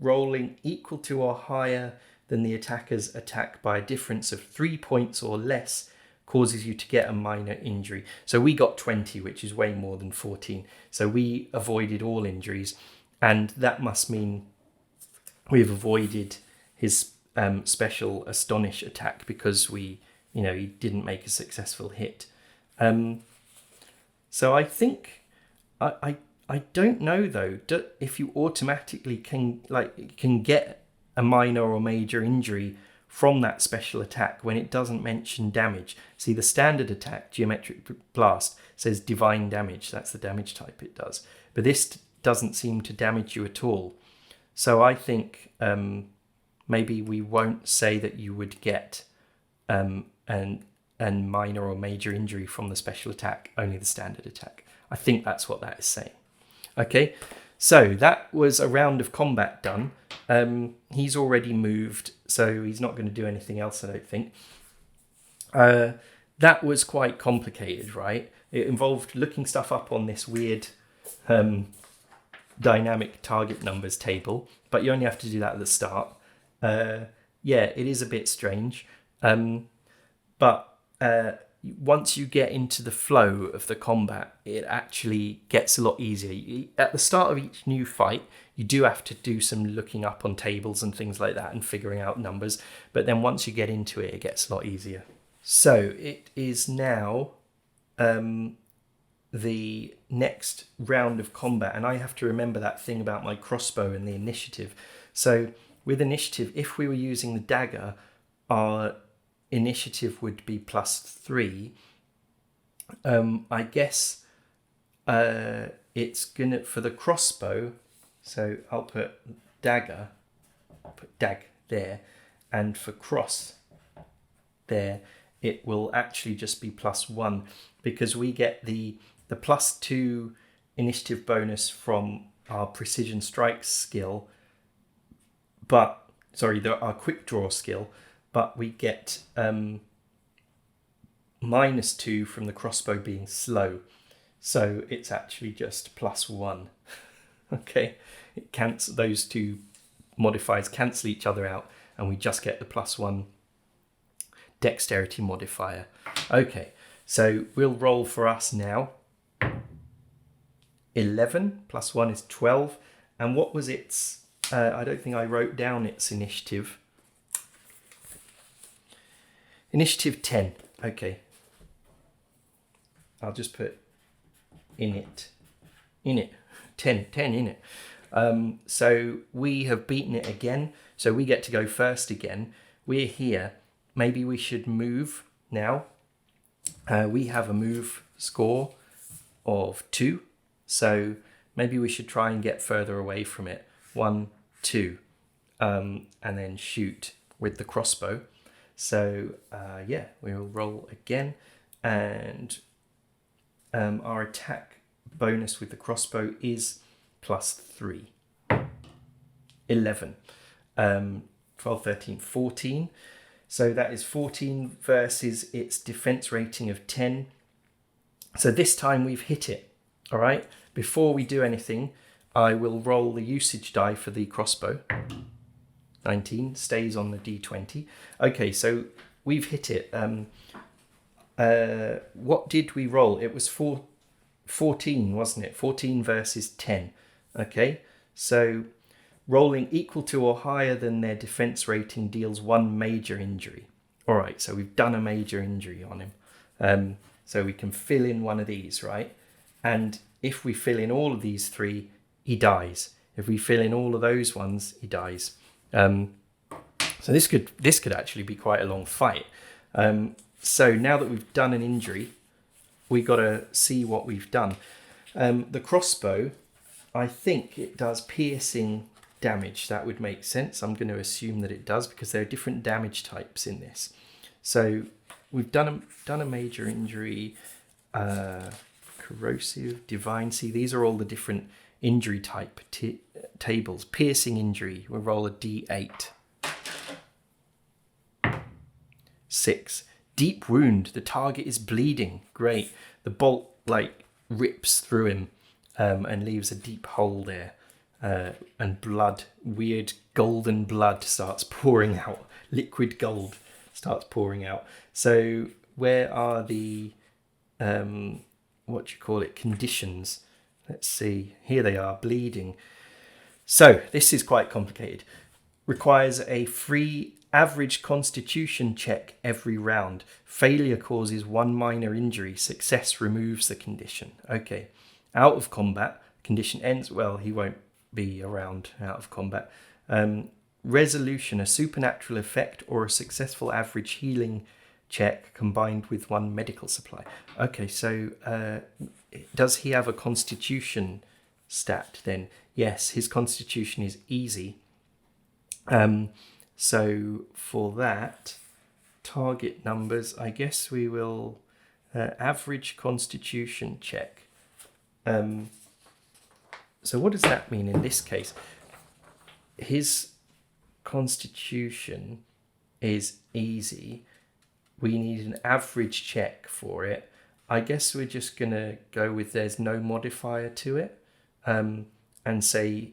Rolling equal to or higher than the attacker's attack by a difference of 3 points or less causes you to get a minor injury. So we got 20, which is way more than 14. So we avoided all injuries. And that must mean we've avoided his special Astonish attack because he didn't make a successful hit. So I think I don't know though if you automatically can get a minor or major injury from that special attack when it doesn't mention damage. See, the standard attack, Geometric Blast, says divine damage. That's the damage type it does. But this doesn't seem to damage you at all. So I think maybe we won't say that you would get an minor or major injury from the special attack, only the standard attack. I think that's what that is saying. Okay, so that was a round of combat done. He's already moved, so he's not going to do anything else, I don't think. That was quite complicated, right? It involved looking stuff up on this weird dynamic target numbers table, but you only have to do that at the start. Yeah, it is a bit strange. But once you get into the flow of the combat, it actually gets a lot easier. At the start of each new fight, you do have to do some looking up on tables and things like that and figuring out numbers. But then once you get into it, it gets a lot easier. So it is now the next round of combat, and I have to remember that thing about my crossbow and the initiative. So with initiative, if we were using the dagger, our initiative would be +3. I guess it's gonna, for the crossbow, so I'll put dagger, put dag there, and for cross there, it will actually just be +1, because we get the +2 initiative bonus from our precision strike skill, but our quick draw skill, but we get -2 from the crossbow being slow. So it's actually just +1. Okay, those two modifiers cancel each other out, and we just get the +1 dexterity modifier. Okay, so we'll roll for us now. 11 + 1 is 12. And what was its... I don't think I wrote down its initiative. Initiative 10. Okay. I'll just put in it. 10 in it. So we have beaten it again. So we get to go first again. We're here. Maybe we should move now. We have a move score of 2. So maybe we should try and get further away from it. 1, 2. And then shoot with the crossbow. So yeah, we'll roll again. And our attack bonus with the crossbow is +3. 11. 12, 13, 14. So that is 14 versus its defense rating of 10. So this time we've hit it. All right. Before we do anything, I will roll the usage die for the crossbow. 19 stays on the d20. Okay, so we've hit it. What did we roll? It was 14, wasn't it? 14 versus 10. Okay, so rolling equal to or higher than their defense rating deals 1 major injury. All right, so we've done a major injury on him. So we can fill in one of these, right? And if we fill in all of these 3, he dies. If we fill in all of those ones, he dies. So this could actually be quite a long fight. So now that we've done an injury, we got to see what we've done. The crossbow, I think it does piercing damage. That would make sense. I'm going to assume that it does, because there are different damage types in this. So we've done a major injury, corrosive, divine. See, these are all the different injury type tables. Piercing injury, we'll roll a d8. 6. Deep wound, the target is bleeding. Great. The bolt rips through him and leaves a deep hole there. And blood, weird golden blood starts pouring out. Liquid gold starts pouring out. So where are the conditions? Let's see. Here they are, bleeding. So this is quite complicated. Requires a free average constitution check every round. Failure causes 1 minor injury. Success removes the condition. Okay. Out of combat, condition ends. Well, he won't be around out of combat. Resolution, a supernatural effect or a successful average healing check combined with 1 medical supply. Okay, so does he have a constitution stat then? Yes, his constitution is easy. So for that, target numbers, I guess we will average constitution check. So what does that mean in this case? His constitution is easy. We need an average check for it. I guess we're just going to go with there's no modifier to it, and say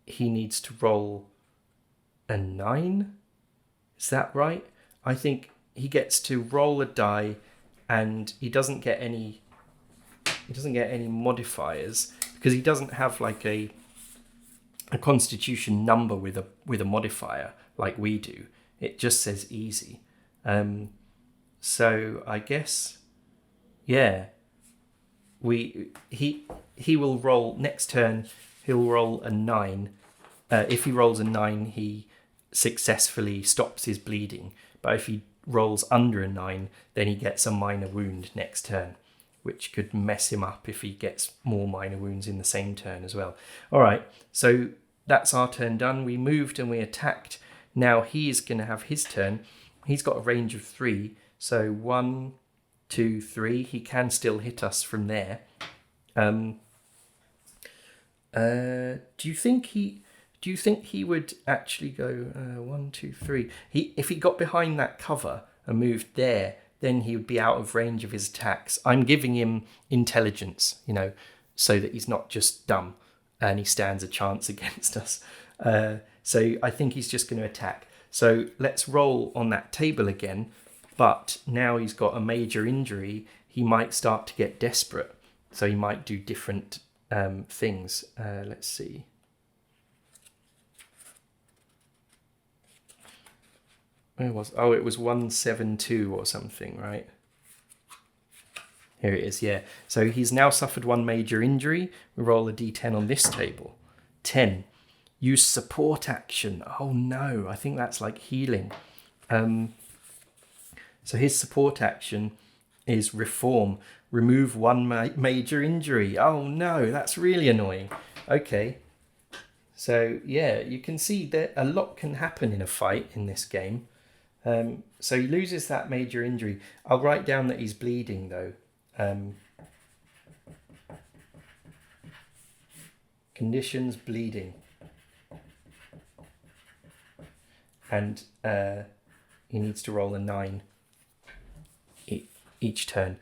he needs to roll a 9. Is that right? I think he gets to roll a die and he doesn't get any modifiers because he doesn't have like a constitution number with a modifier like we do. It just says easy. So I guess, yeah, he will roll next turn. He'll roll a 9. If he rolls a 9, he successfully stops his bleeding. But if he rolls under a 9, then he gets a minor wound next turn, which could mess him up if he gets more minor wounds in the same turn as well. All right, so that's our turn done. We moved and we attacked. Now he's going to have his turn. He's got a range of 3. So 1, 2, 3. He can still hit us from there. Do you think he would actually go 1, 2, 3? If he got behind that cover and moved there, then he would be out of range of his attacks. I'm giving him intelligence, so that he's not just dumb and he stands a chance against us. So I think he's just going to attack. So let's roll on that table again. But now he's got a major injury. He might start to get desperate. So he might do different things. Let's see. Where was? Oh, it was 172 or something, right? Here it is, yeah. So he's now suffered 1 major injury. We roll a d10 on this table. 10. Use support action. Oh no, I think that's like healing. So his support action is reform. Remove 1 major injury. Oh no, that's really annoying. Okay. So yeah, you can see that a lot can happen in a fight in this game. So he loses that major injury. I'll write down that he's bleeding though. Conditions, bleeding. And he needs to roll a 9 each turn.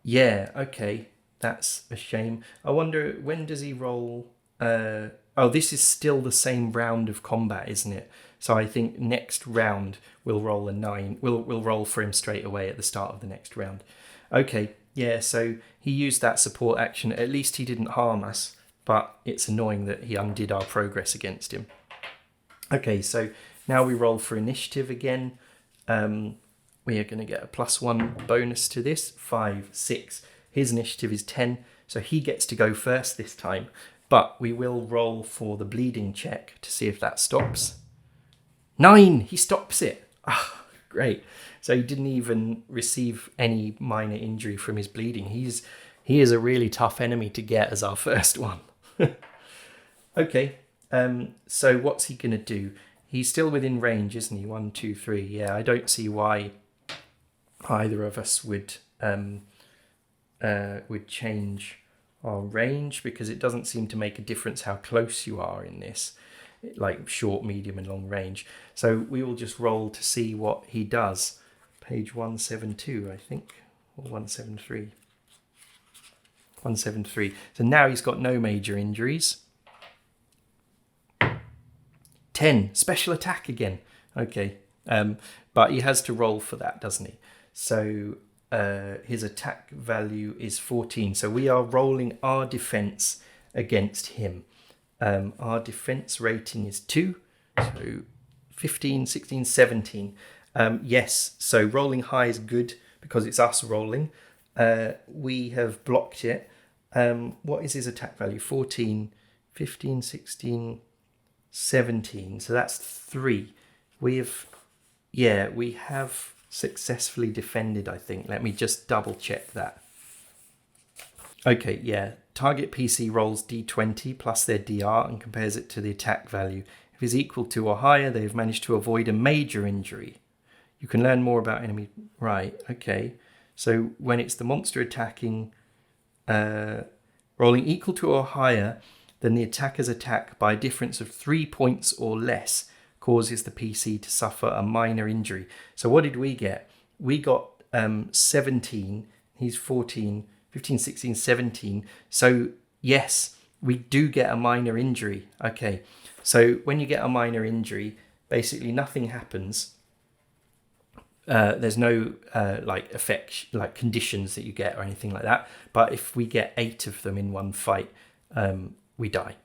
Yeah, okay. That's a shame. I wonder, when does he roll? Oh, this is still the same round of combat, isn't it? So I think next round we'll roll a 9. We'll roll for him straight away at the start of the next round. Okay, yeah, so he used that support action. At least he didn't harm us, but it's annoying that he undid our progress against him. Okay, so now we roll for initiative again. We are going to get a +1 bonus to this. 5, 6. His initiative is 10, so he gets to go first this time. But we will roll for the bleeding check to see if that stops. 9! He stops it. Ah, great. So he didn't even receive any minor injury from his bleeding. He is a really tough enemy to get as our first one. Okay, so what's he going to do? He's still within range, isn't he? 1, 2, 3. Yeah, I don't see why either of us would change our range, because it doesn't seem to make a difference how close you are in this, like short, medium and long range. So we will just roll to see what he does. Page 172, I think, or 173. 173. So now he's got no major injuries. 10, special attack again. Okay, but he has to roll for that, doesn't he? So his attack value is 14. So we are rolling our defense against him. Our defense rating is 2. So 15, 16, 17. Yes, so rolling high is good because it's us rolling. We have blocked it. What is his attack value? 14, 15, 16, 17. So that's 3. We have successfully defended, I think. Let me just double check that. Okay, yeah. Target PC rolls d20 plus their DR and compares it to the attack value. If it's equal to or higher, they've managed to avoid a major injury. You can learn more about enemy... Right, okay. So when it's the monster attacking, rolling equal to or higher than the attacker's attack by a difference of 3 points or less causes the PC to suffer a minor injury. So what did we get? We got 17. He's 14, 15, 16, 17. So yes, we do get a minor injury. Okay, so when you get a minor injury, basically nothing happens. there's no like effect, like conditions that you get or anything like that. But if we get 8 of them in one fight, we die.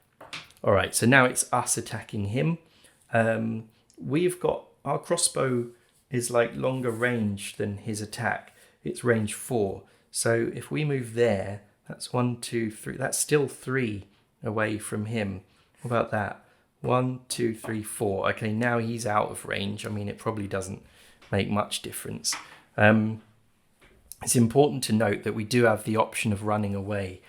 All right, so now it's us attacking him. We've got our crossbow is like longer range than his attack. It's range 4. So if we move there, that's 1, 2, 3. That's still 3 away from him. What about that? 1, 2, 3, 4. Okay, now he's out of range. I mean, it probably doesn't make much difference. It's important to note that we do have the option of running away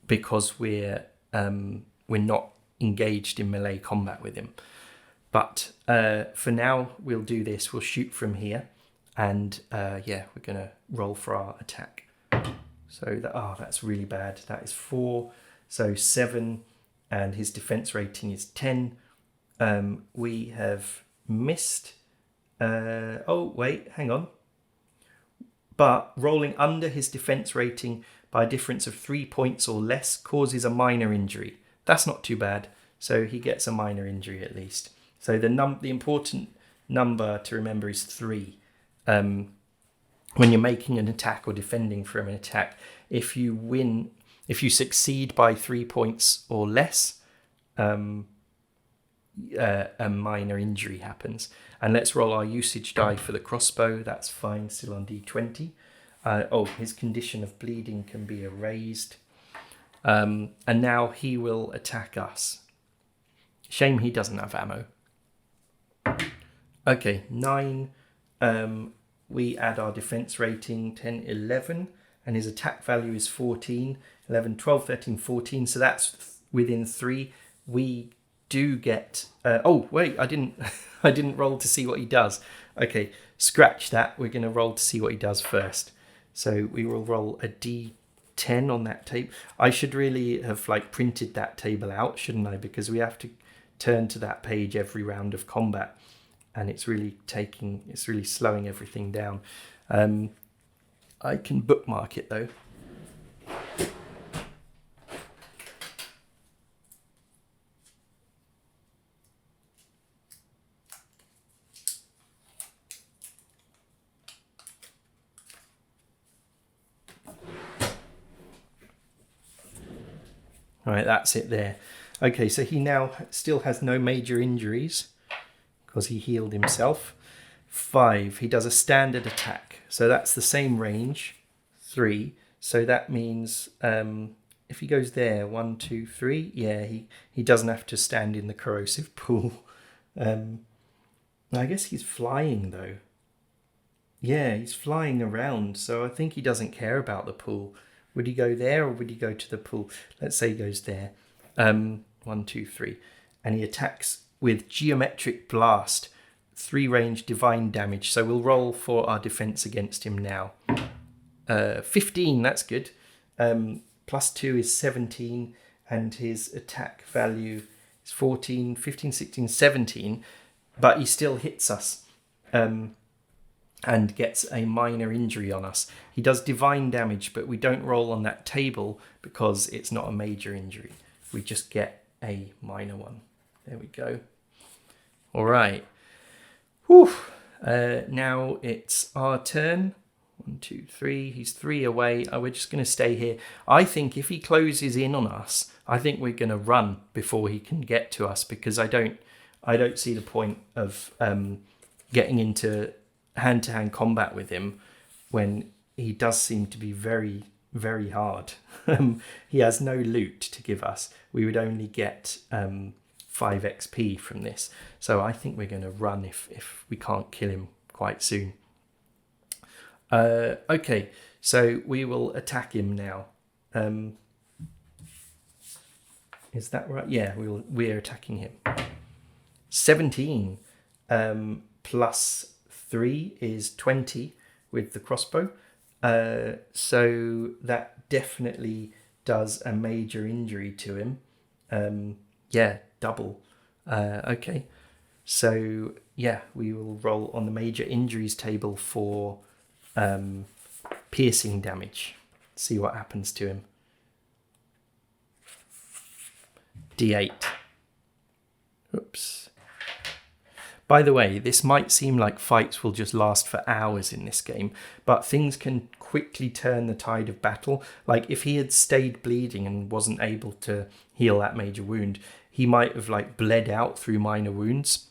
because we're not engaged in melee combat with him. But for now, we'll do this. We'll shoot from here, and we're gonna roll for our attack. So that's really bad. That is 4, so 7, and his defense rating is 10. We have missed. Hang on. But rolling under his defense rating by a difference of 3 points or less causes a minor injury. That's not too bad. So he gets a minor injury at least. So the important number to remember is 3. When you're making an attack or defending from an attack, if you succeed by 3 points or less, a minor injury happens. And let's roll our usage die for the crossbow. That's fine, still on D20. His condition of bleeding can be erased. And now he will attack us. Shame he doesn't have ammo. Okay, 9. We add our defense rating, 10, 11. And his attack value is 14, 11, 12, 13, 14. So that's within 3. We do get... I didn't roll to see what he does. Okay, scratch that. We're going to roll to see what he does first. So we will roll a D10 on that tape. I should really have printed that table out, shouldn't I? Because we have to turn to that page every round of combat, and it's really slowing everything down. I can bookmark it though. All right, that's it there. Okay, so he now still has no major injuries because he healed himself. 5, he does a standard attack. So that's the same range, 3. So that means if he goes there, 1, 2, 3, he doesn't have to stand in the corrosive pool. I guess he's flying though. Yeah, he's flying around, so I think he doesn't care about the pool. Would he go there or would he go to the pool? Let's say he goes there. 1, 2, 3. And he attacks with Geometric Blast, 3 range divine damage. So we'll roll for our defense against him now. 15, that's good. Plus 2 is 17. And his attack value is 14, 15, 16, 17. But he still hits us. And gets a minor injury on us. He does divine damage, but we don't roll on that table because it's not a major injury. We just get a minor one. There we go. All right. Whew. Now it's our turn. 1, 2, 3. He's 3 away. We're just going to stay here. I think if he closes in on us, I think we're going to run before he can get to us, because I don't see the point of getting into hand-to-hand combat with him when he does seem to be very, very hard. He has no loot to give us. We would only get 5 XP from this. So I think we're going to run if we can't kill him quite soon. Okay, so we will attack him now. Is that right? Yeah, we're attacking him. 17 plus 3 is 20 with the crossbow. So that definitely does a major injury to him. Double. Okay. So we will roll on the major injuries table for piercing damage. See what happens to him. D8. Oops. By the way, this might seem like fights will just last for hours in this game, but things can quickly turn the tide of battle. Like if he had stayed bleeding and wasn't able to heal that major wound, he might have like bled out through minor wounds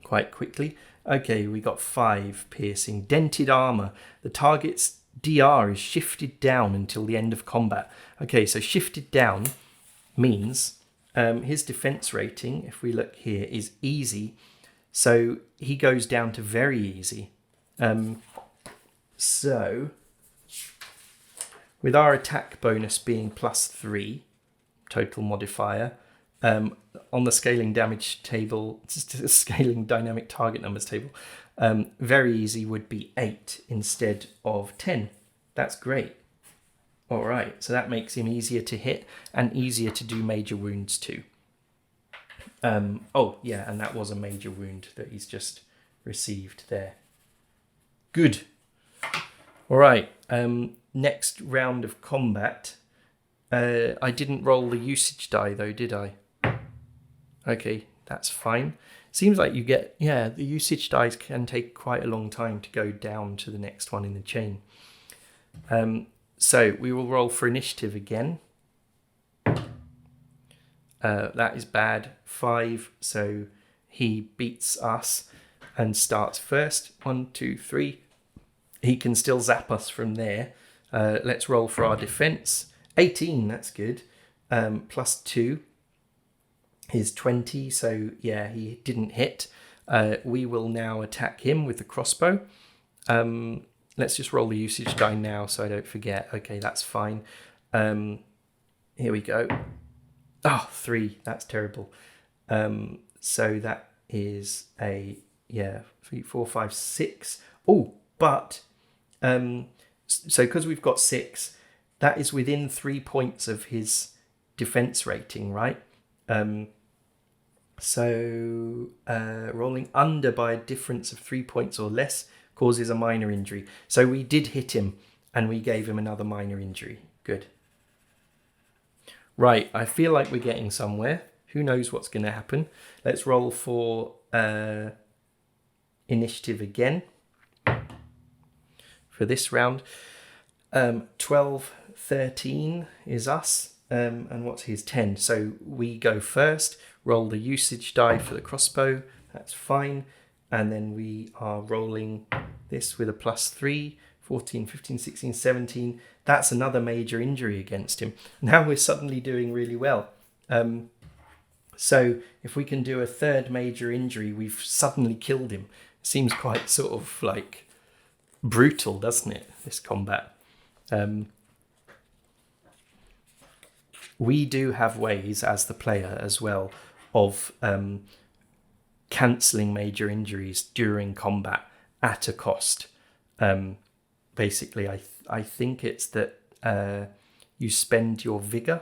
quite quickly. Okay, we got 5 piercing. Dented armor. The target's DR is shifted down until the end of combat. Okay, so shifted down means his defense rating, if we look here, is easy. So he goes down to very easy. So with our attack bonus being +3 total modifier, on the scaling damage table, scaling dynamic target numbers table, very easy would be 8 instead of 10. That's great. All right, so that makes him easier to hit and easier to do major wounds too. Oh yeah, and that was a major wound that he's just received there. Good. All right, next round of combat. I didn't roll the usage die though, did I? Okay, that's fine. Seems like you get, the usage dice can take quite a long time to go down to the next one in the chain. So we will roll for initiative again. That is bad. 5, so he beats us and starts first. 1, 2, 3. He can still zap us from there. Let's roll for our defense. 18, that's good. +2 is 20, so yeah, he didn't hit. We will now attack him with the crossbow. Let's just roll the usage die now so I don't forget. Okay, that's fine. Here we go. Oh, 3. That's terrible. So that is a 3, 4, 5, 6. Oh, but so because we've got 6, that is within 3 points of his defense rating, right? So rolling under by a difference of 3 points or less causes a minor injury. So we did hit him and we gave him another minor injury. Good. Right, I feel like we're getting somewhere. Who knows what's going to happen? Let's roll for initiative again for this round. 12, 13 is us. And what's his 10? So we go first, roll the usage die for the crossbow. That's fine. And then we are rolling this with a +3, 14, 15, 16, 17. That's another major injury against him. Now we're suddenly doing really well. So if we can do a third major injury, we've suddenly killed him. It seems quite sort of like brutal, doesn't it, this combat? We do have ways as the player as well of cancelling major injuries during combat at a cost. Basically, I think it's that you spend your vigor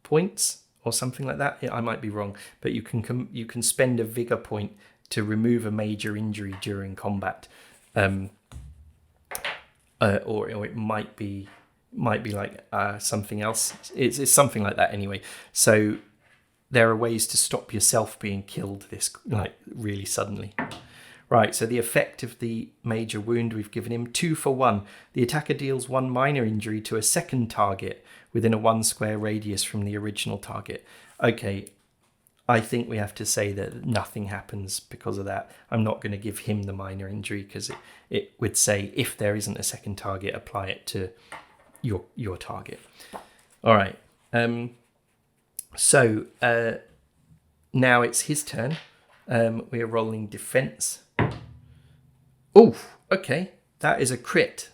points or something like that. I might be wrong, but you can spend a vigor point to remove a major injury during combat, or it might be like something else. It's something like that anyway. So there are ways to stop yourself being killed this really suddenly. Right, so the effect of the major wound we've given him, 2 for 1. The attacker deals 1 minor injury to a second target within a 1 square radius from the original target. Okay, I think we have to say that nothing happens because of that. I'm not going to give him the minor injury because it would say if there isn't a second target, apply it to your target. All right. So now it's his turn. We're rolling defense. Oh, okay. That is a crit.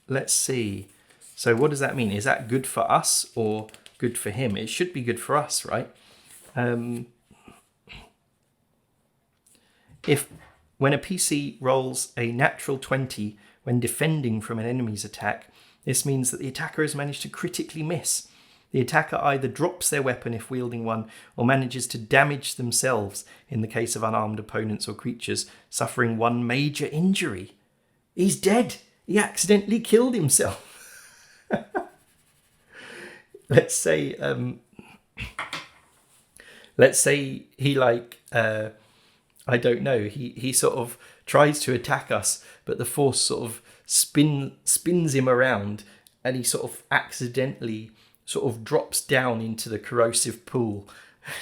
Let's see. So what does that mean? Is that good for us or good for him? It should be good for us, right? If when a PC rolls a natural 20 when defending from an enemy's attack, this means that the attacker has managed to critically miss. The attacker either drops their weapon if wielding one or manages to damage themselves in the case of unarmed opponents or creatures, suffering 1 major injury. He's dead. He accidentally killed himself. Let's say he I don't know. He sort of tries to attack us, but the force sort of spins him around, and he sort of accidentally sort of drops down into the corrosive pool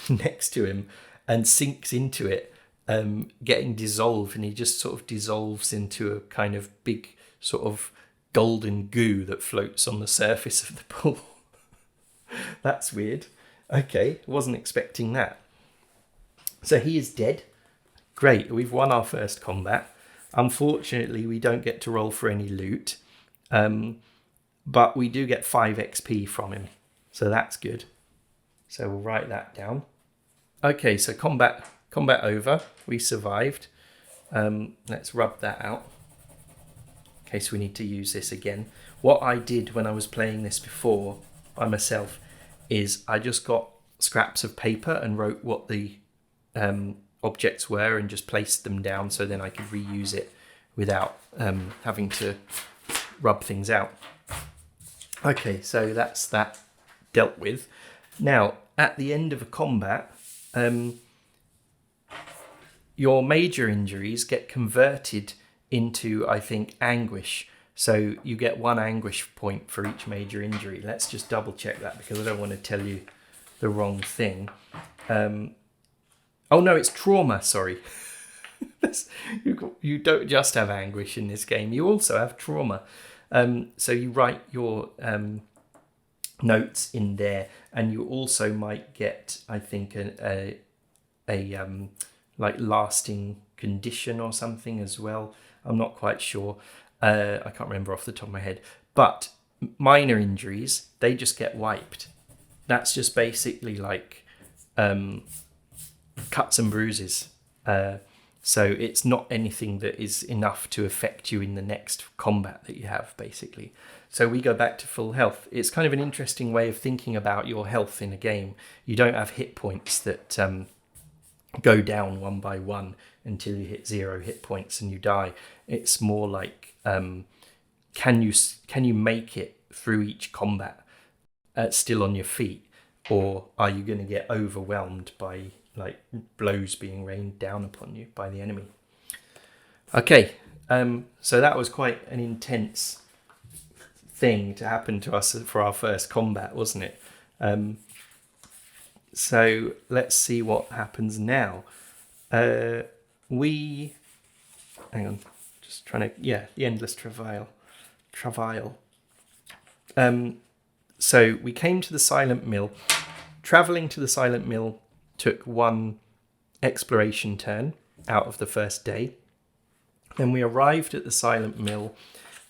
next to him and sinks into it, getting dissolved, and he just sort of dissolves into a kind of big sort of golden goo that floats on the surface of the pool. That's weird. Okay, wasn't expecting that. So he is dead. Great, we've won our first combat. Unfortunately, we don't get to roll for any loot, but we do get 5 XP from him, so that's good. So we'll write that down. Okay, so combat over. We survived. Let's rub that out in case we need to use this again. What I did when I was playing this before by myself is I just got scraps of paper and wrote what the objects were and just placed them down, so then I could reuse it without having to rub things out. Okay, so that's that dealt with. Now, at the end of a combat, your major injuries get converted into, I think, anguish. So you get 1 anguish point for each major injury. Let's just double check that, because I don't want to tell you the wrong thing. Oh no, it's trauma, sorry. You don't just have anguish in this game, you also have trauma. So you write your notes in there, and you also might get, I think, a like lasting condition or something as well. I'm not quite sure. I can't remember off the top of my head. But minor injuries, they just get wiped. That's just basically like cuts and bruises. So it's not anything that is enough to affect you in the next combat that you have, basically. So we go back to full health. It's kind of an interesting way of thinking about your health in a game. You don't have hit points that go down one by one until you hit 0 hit points and you die. It's more like, can you make it through each combat still on your feet, or are you going to get overwhelmed by like blows being rained down upon you by the enemy? Okay, so that was quite an intense thing to happen to us for our first combat, wasn't it? So let's see what happens now. Hang on, just trying to, the endless travail. So we came to the Silent Mill. Travelling to the Silent Mill took 1 exploration turn out of the first day. Then we arrived at the Silent Mill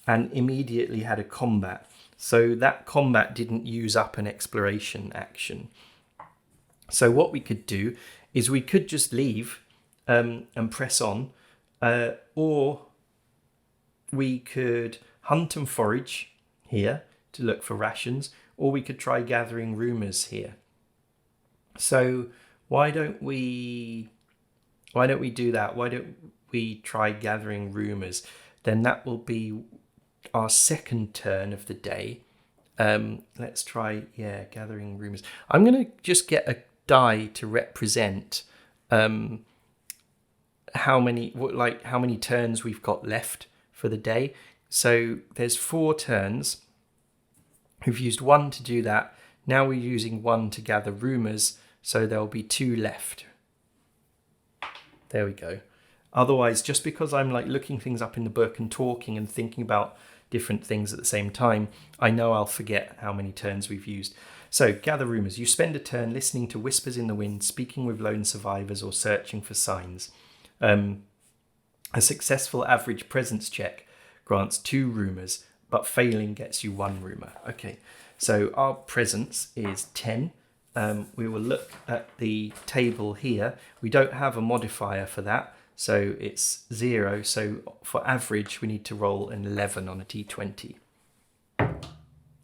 and immediately had a combat. So that combat didn't use up an exploration action. So what we could do is we could just leave and press on, or we could hunt and forage here to look for rations, or we could try gathering rumours here. So why don't we do that? Why don't we try gathering rumours? Then that will be our second turn of the day. Let's try, gathering rumours. I'm going to just get a die to represent how many turns we've got left for the day. So there's 4 turns. We've used 1 to do that. Now we're using 1 to gather rumours, so there'll be 2 left. There we go. Otherwise, just because I'm like looking things up in the book and talking and thinking about different things at the same time, I know I'll forget how many turns we've used. So, gather rumours. You spend a turn listening to whispers in the wind, speaking with lone survivors, or searching for signs. A successful average presence check grants 2 rumours, but failing gets you 1 rumour. Okay, so our presence is 10. We will look at the table here. We don't have a modifier for that, so it's 0. So for average, we need to roll an 11 on a d20.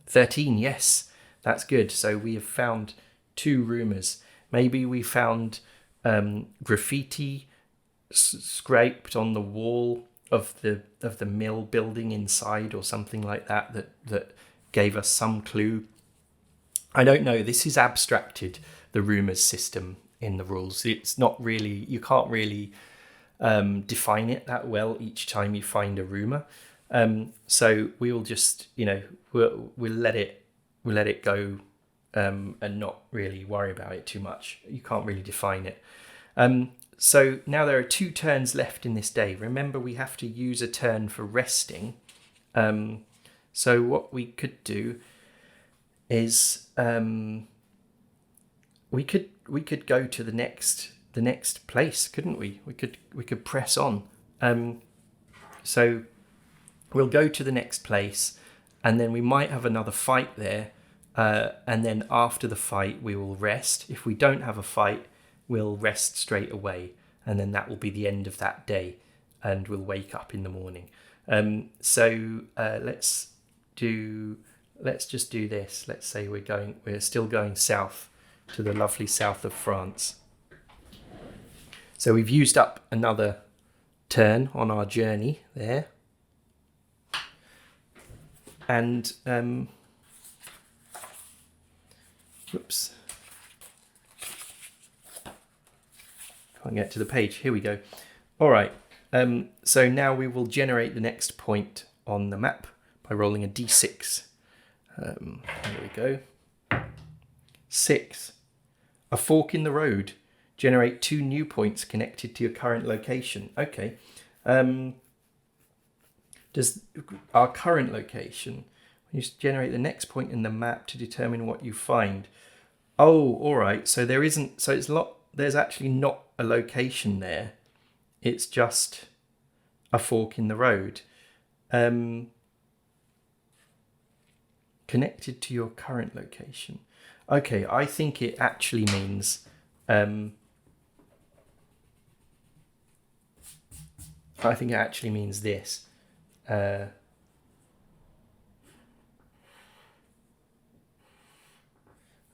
13, yes, that's good. So we have found 2 rumours. Maybe we found graffiti scraped on the wall of the mill building inside, or something like that gave us some clue. I don't know. This is abstracted, the rumours system in the rules. It's not really, you can't really define it that well each time you find a rumour. So we'll just, we'll let it go and not really worry about it too much. You can't really define it. So now there are 2 turns left in this day. Remember, we have to use a turn for resting. So what we could do is we could go to the next place, couldn't we? We could press on. So we'll go to the next place, and then we might have another fight there. And then after the fight, we will rest. If we don't have a fight, we'll rest straight away, and then that will be the end of that day, and we'll wake up in the morning. So let's just do this. Let's say we're still going south to the lovely south of France. So we've used up another turn on our journey there, and whoops. Can't get to the page. Here we go. All right. So now we will generate the next point on the map by rolling a d6. There we go. 6. A fork in the road. Generate 2 new points connected to your current location. Okay. Does our current location, you generate the next point in the map to determine what you find. Oh, all right. So there isn't. So there's actually not a location there. It's just a fork in the road. Connected to your current location. Okay, I think it actually means. I think it actually means this. I'm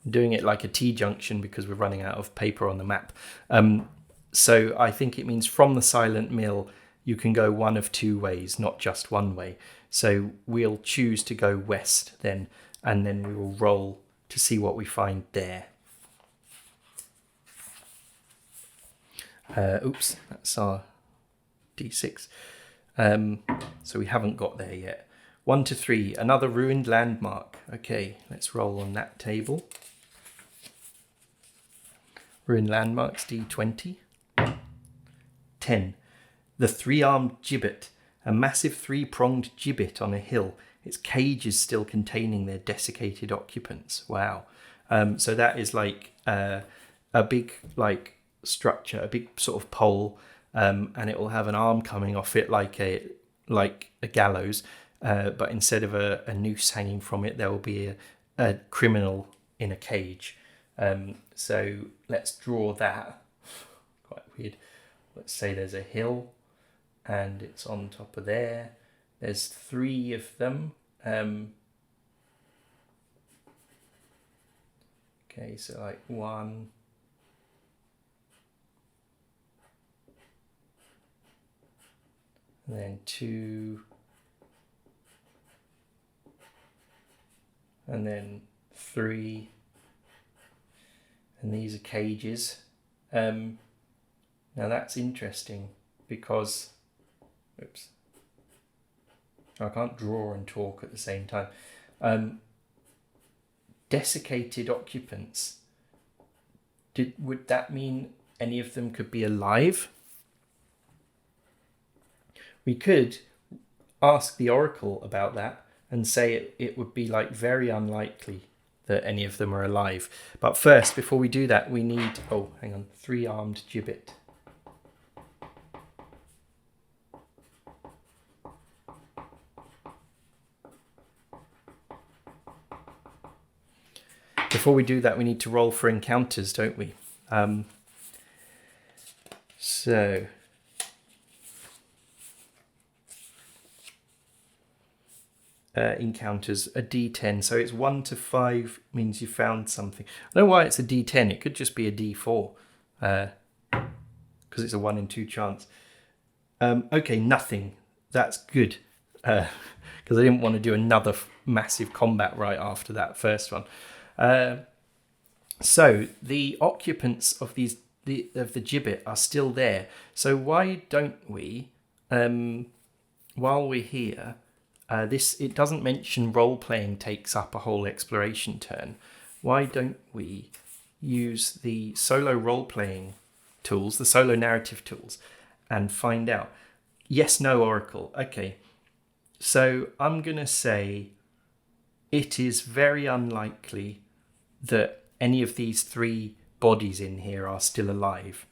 doing it like a T-junction because we're running out of paper on the map. So I think it means from the silent mill, you can go one of 2 ways, not just one way. So we'll choose to go west then, and then we will roll to see what we find there. Oops, that's our D6. So we haven't got there yet. 1 to 3, another ruined landmark. Okay, let's roll on that table. Ruined landmarks, D20. 10. The 3-armed gibbet. A massive 3-pronged gibbet on a hill. Its cages still containing their desiccated occupants. Wow. So that is like a big structure, a big sort of pole, and it will have an arm coming off it like a gallows. But instead of a noose hanging from it, there will be a criminal in a cage. So let's draw that. Quite weird. Let's say there's a hill and it's on top of there. There's 3 of them. Okay, so like 1. And then 2. And then 3. And these are cages. Now that's interesting because, oops, I can't draw and talk at the same time. Desiccated occupants. Would that mean any of them could be alive? We could ask the Oracle about that and say it would be like very unlikely that any of them are alive. But first, before we do that, we need, 3-armed gibbet. Before we do that, we need to roll for encounters, don't we? Encounters, a D10. So it's 1 to 5 means you found something. I don't know why it's a D10. It could just be a D4 because it's a 1 in 2 chance. Okay, nothing. That's good because I didn't want to do another massive combat right after that first one. So the occupants of these the gibbet are still there. So why don't we, while we're here, it doesn't mention role playing takes up a whole exploration turn. Why don't we use the solo role playing tools, the solo narrative tools, and find out? Yes, no, Oracle. Okay. So I'm going to say it is very unlikely that any of these three bodies in here are still alive.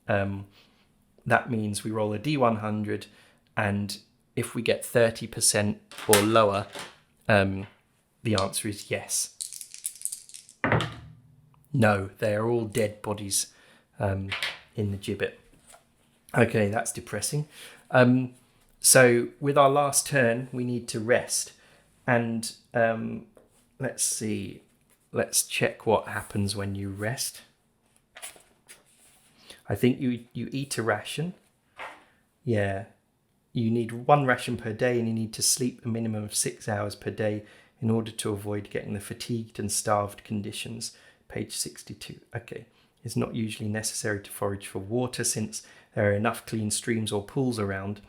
That means we roll a D100, and if we get 30% or lower, the answer is yes. No, they are all dead bodies in the gibbet. Okay, that's depressing. So with our last turn, we need to rest. And let's see. Let's check what happens when you rest. I think you eat a ration. Yeah. You need 1 ration per day, and you need to sleep a minimum of 6 hours per day in order to avoid getting the fatigued and starved conditions. Page 62. Okay. It's not usually necessary to forage for water, since there are enough clean streams or pools around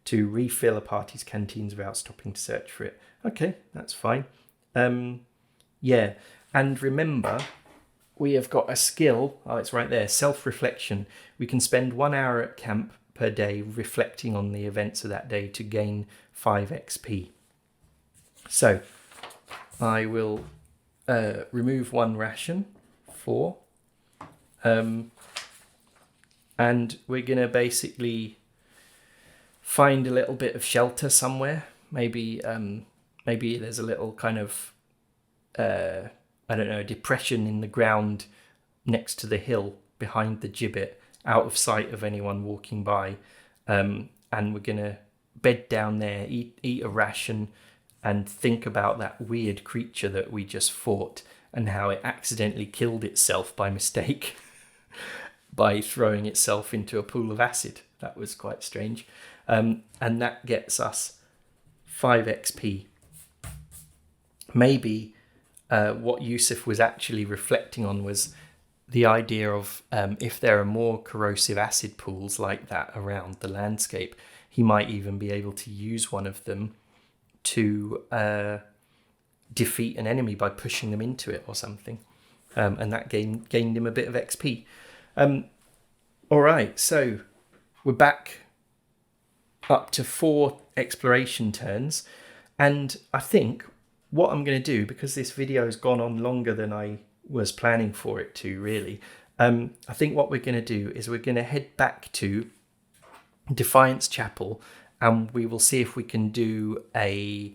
to refill a party's canteens without stopping to search for it. Okay, that's fine. Yeah, and remember, we have got a skill. Oh, it's right there. Self-reflection. We can spend 1 hour at camp per day reflecting on the events of that day to gain 5 XP. So I will remove 1 ration, 4. And we're going to basically find a little bit of shelter somewhere. Maybe there's a little kind of, depression in the ground next to the hill behind the gibbet, out of sight of anyone walking by. And we're going to bed down there, eat a ration, and think about that weird creature that we just fought and how it accidentally killed itself by mistake by throwing itself into a pool of acid. That was quite strange. And that gets us 5 XP. Maybe what Yusuf was actually reflecting on was the idea of if there are more corrosive acid pools like that around the landscape, he might even be able to use one of them to defeat an enemy by pushing them into it or something. And that gained him a bit of XP. All right, so we're back up to 4 exploration turns. And I think what I'm going to do, because this video has gone on longer than I was planning for it to, really, I think what we're going to do is we're going to head back to Defiance Chapel, and we will see if we can do a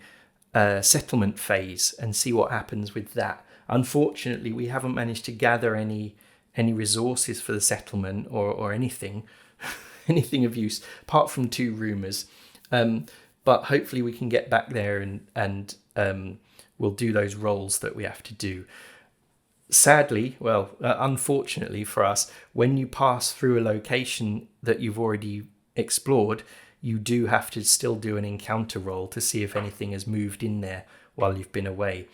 settlement phase and see what happens with that. Unfortunately, we haven't managed to gather any resources for the settlement or anything anything of use apart from 2 rumors, but hopefully we can get back there and we'll do those rolls that we have to do. Sadly, unfortunately for us, when you pass through a location that you've already explored, you do have to still do an encounter roll to see if anything has moved in there while you've been away.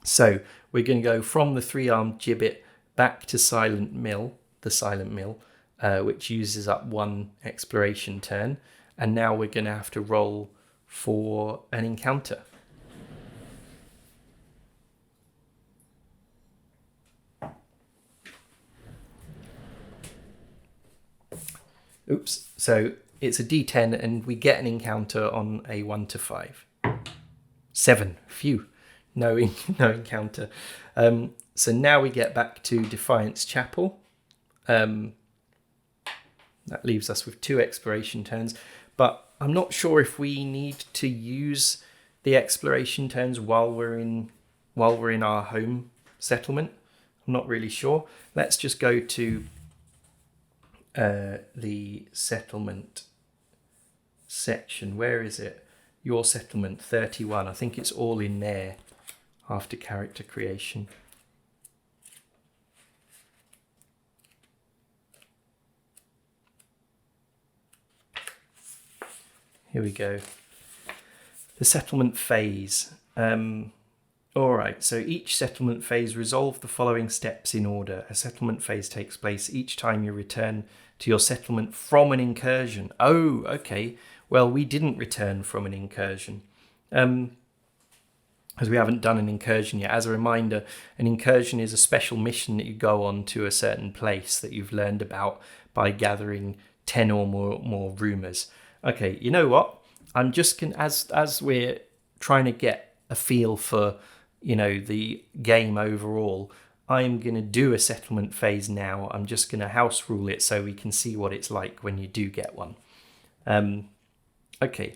So we're going to go from the 3-armed gibbet back to the silent mill, which uses up 1 exploration turn. And now we're going to have to roll for an encounter. Oops. So it's a D10 and we get an encounter on a 1 to 5. 7. Phew. No encounter. So now we get back to Defiance Chapel. That leaves us with 2 exploration turns. But I'm not sure if we need to use the exploration turns while we're in our home settlement. I'm not really sure. Let's just go to the settlement section. Where is it? Your settlement 31. I think it's all in there after character creation. Here we go. The settlement phase. All right, so each settlement phase resolve the following steps in order. A settlement phase takes place each time you return to your settlement from an incursion. Oh, okay. Well, we didn't return from an incursion because we haven't done an incursion yet. As a reminder, an incursion is a special mission that you go on to a certain place that you've learned about by gathering 10 or more rumors. Okay, you know what? I'm just going as we're trying to get a feel for the game overall, I'm going to do a settlement phase now. I'm just going to house rule it so we can see what it's like when you do get one. Okay,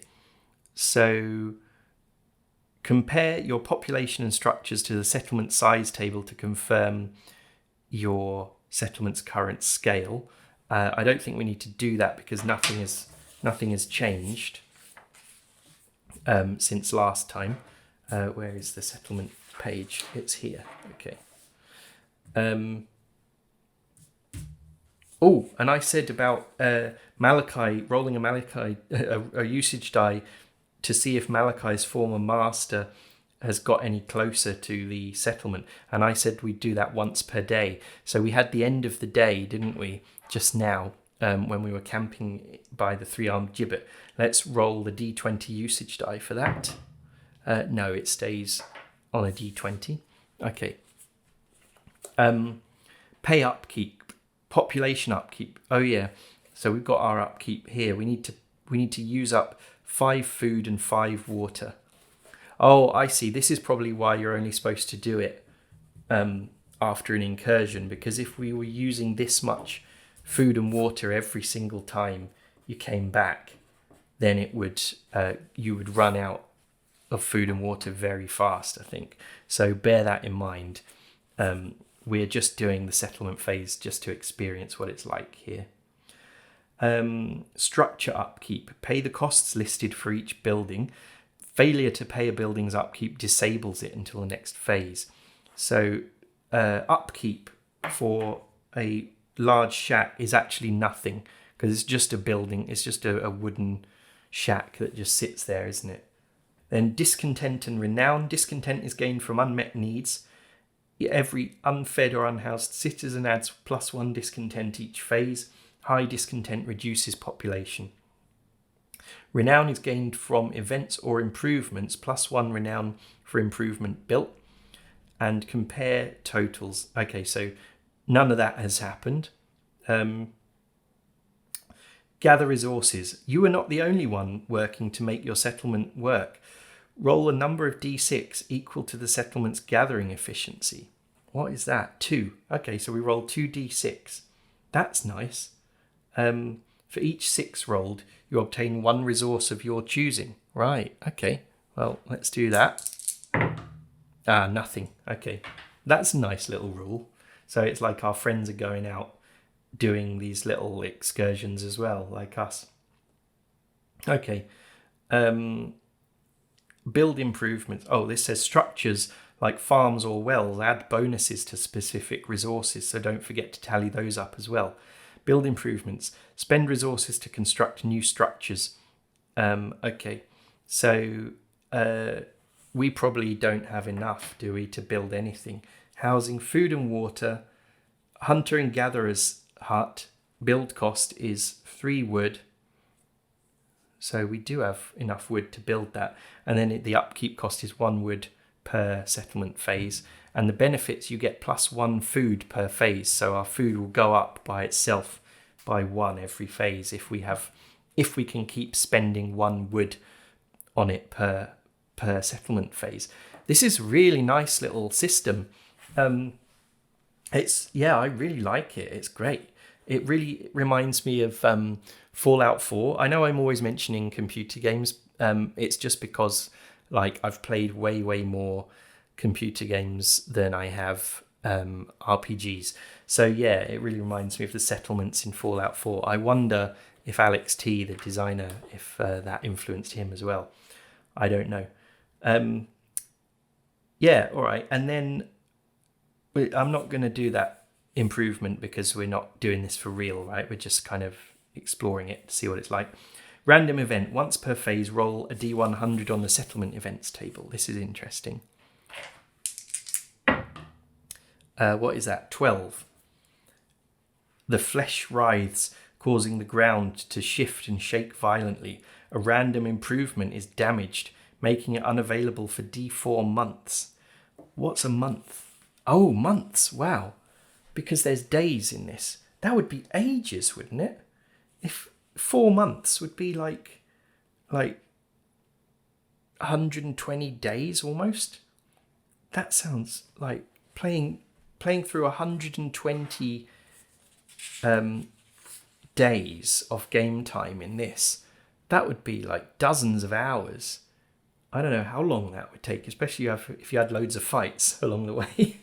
so compare your population and structures to the settlement size table to confirm your settlement's current scale. I don't think we need to do that because nothing has changed since last time. Where is the settlement page? It's here. Okay. Oh, and I said about Malachi, rolling a Malachi, a usage die to see if Malachi's former master has got any closer to the settlement. And I said we'd do that once per day. So we had the end of the day, didn't we, just now, when we were camping by the three-armed gibbet. Let's roll the D20 usage die for that. No, it stays on a D20. Okay. Pay upkeep, population upkeep. Oh yeah. So we've got our upkeep here. We need to use up 5 food and 5 water. Oh, I see. This is probably why you're only supposed to do it after an incursion, because if we were using this much food and water every single time you came back, then it would you would run out of food and water very fast, I think. So bear that in mind. We're just doing the settlement phase just to experience what it's like here. Structure upkeep. Pay the costs listed for each building. Failure to pay a building's upkeep disables it until the next phase. So upkeep for a large shack is actually nothing because it's just a building. It's just a wooden shack that just sits there, isn't it? Then discontent and renown. Discontent is gained from unmet needs. Every unfed or unhoused citizen adds +1 discontent each phase. High discontent reduces population. Renown is gained from events or improvements, +1 renown for improvement built. And compare totals. Okay, so none of that has happened. Gather resources. You are not the only one working to make your settlement work. Roll a number of d6 equal to the settlement's gathering efficiency. What is that? 2. Okay, so we roll 2d6. That's nice. For each 6 rolled, you obtain 1 resource of your choosing. Right, okay. Well, let's do that. Nothing. Okay. That's a nice little rule. So it's like our friends are going out doing these little excursions as well, like us. Okay. Build improvements. Oh, this says structures like farms or wells add bonuses to specific resources, so don't forget to tally those up as well. Build improvements. Spend resources to construct new structures. Okay, so we probably don't have enough, do we, to build anything? Housing, food and water. Hunter and gatherer's hut. Build cost is 3 wood. So we do have enough wood to build that. And then the upkeep cost is 1 wood per settlement phase. And the benefits, you get +1 food per phase. So our food will go up by itself by 1 every phase if we can keep spending 1 wood on it per settlement phase. This is a really nice little system. I really like it. It's great. It really reminds me of Fallout 4. I know I'm always mentioning computer games. It's just because I've played way more computer games than I have RPGs. So yeah, it really reminds me of the settlements in Fallout 4. I wonder if Alex T, the designer, if that influenced him as well. I don't know. All right. And then I'm not going to do that improvement because we're not doing this for real, right? We're just kind of exploring it to see what it's like. Random event. Once per phase, roll a D100 on the settlement events table. This is interesting. What is that? 12. The flesh writhes, causing the ground to shift and shake violently. A random improvement is damaged, making it unavailable for D4 months. What's a month? Oh, months. Wow. Because there's days in this. That would be ages, wouldn't it? If 4 months would be like 120 days almost. That sounds like playing through 120 days of game time in this. That would be like dozens of hours. I don't know how long that would take, especially if you had loads of fights along the way.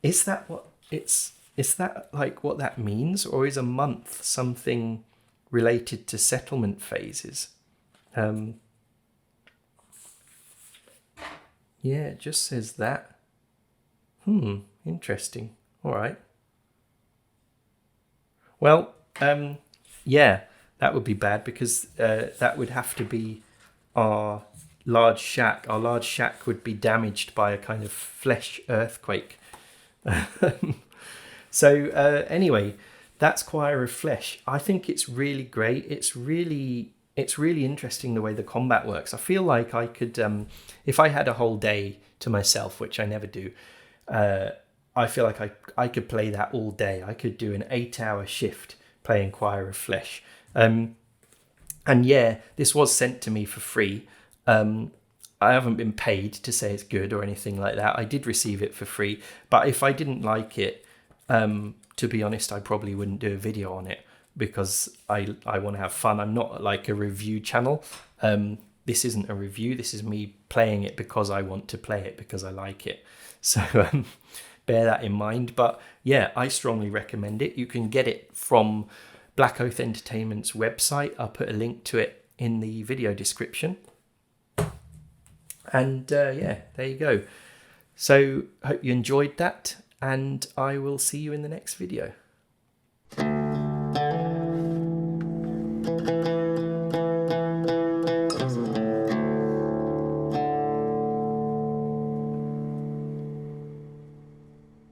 Is that what it's? Is that like what that means, or is a month something related to settlement phases? Yeah, it just says that. Interesting. All right. Well, yeah, that would be bad because that would have to be our large shack. Our large shack would be damaged by a kind of flesh earthquake. So anyway, that's Choir of Flesh. I think it's really great. It's really interesting the way the combat works. I feel like I could, if I had a whole day to myself, which I never do, I feel like I could play that all day. I could do an 8-hour shift playing Choir of Flesh. And yeah, this was sent to me for free. I haven't been paid to say it's good or anything like that. I did receive it for free. But if I didn't like it, to be honest, I probably wouldn't do a video on it because I want to have fun. I'm not like a review channel. This isn't a review. This is me playing it because I want to play it, because I like it. So bear that in mind. But yeah, I strongly recommend it. You can get it from Black Oath Entertainment's website. I'll put a link to it in the video description. And yeah, there you go. So hope you enjoyed that, and I will see you in the next video.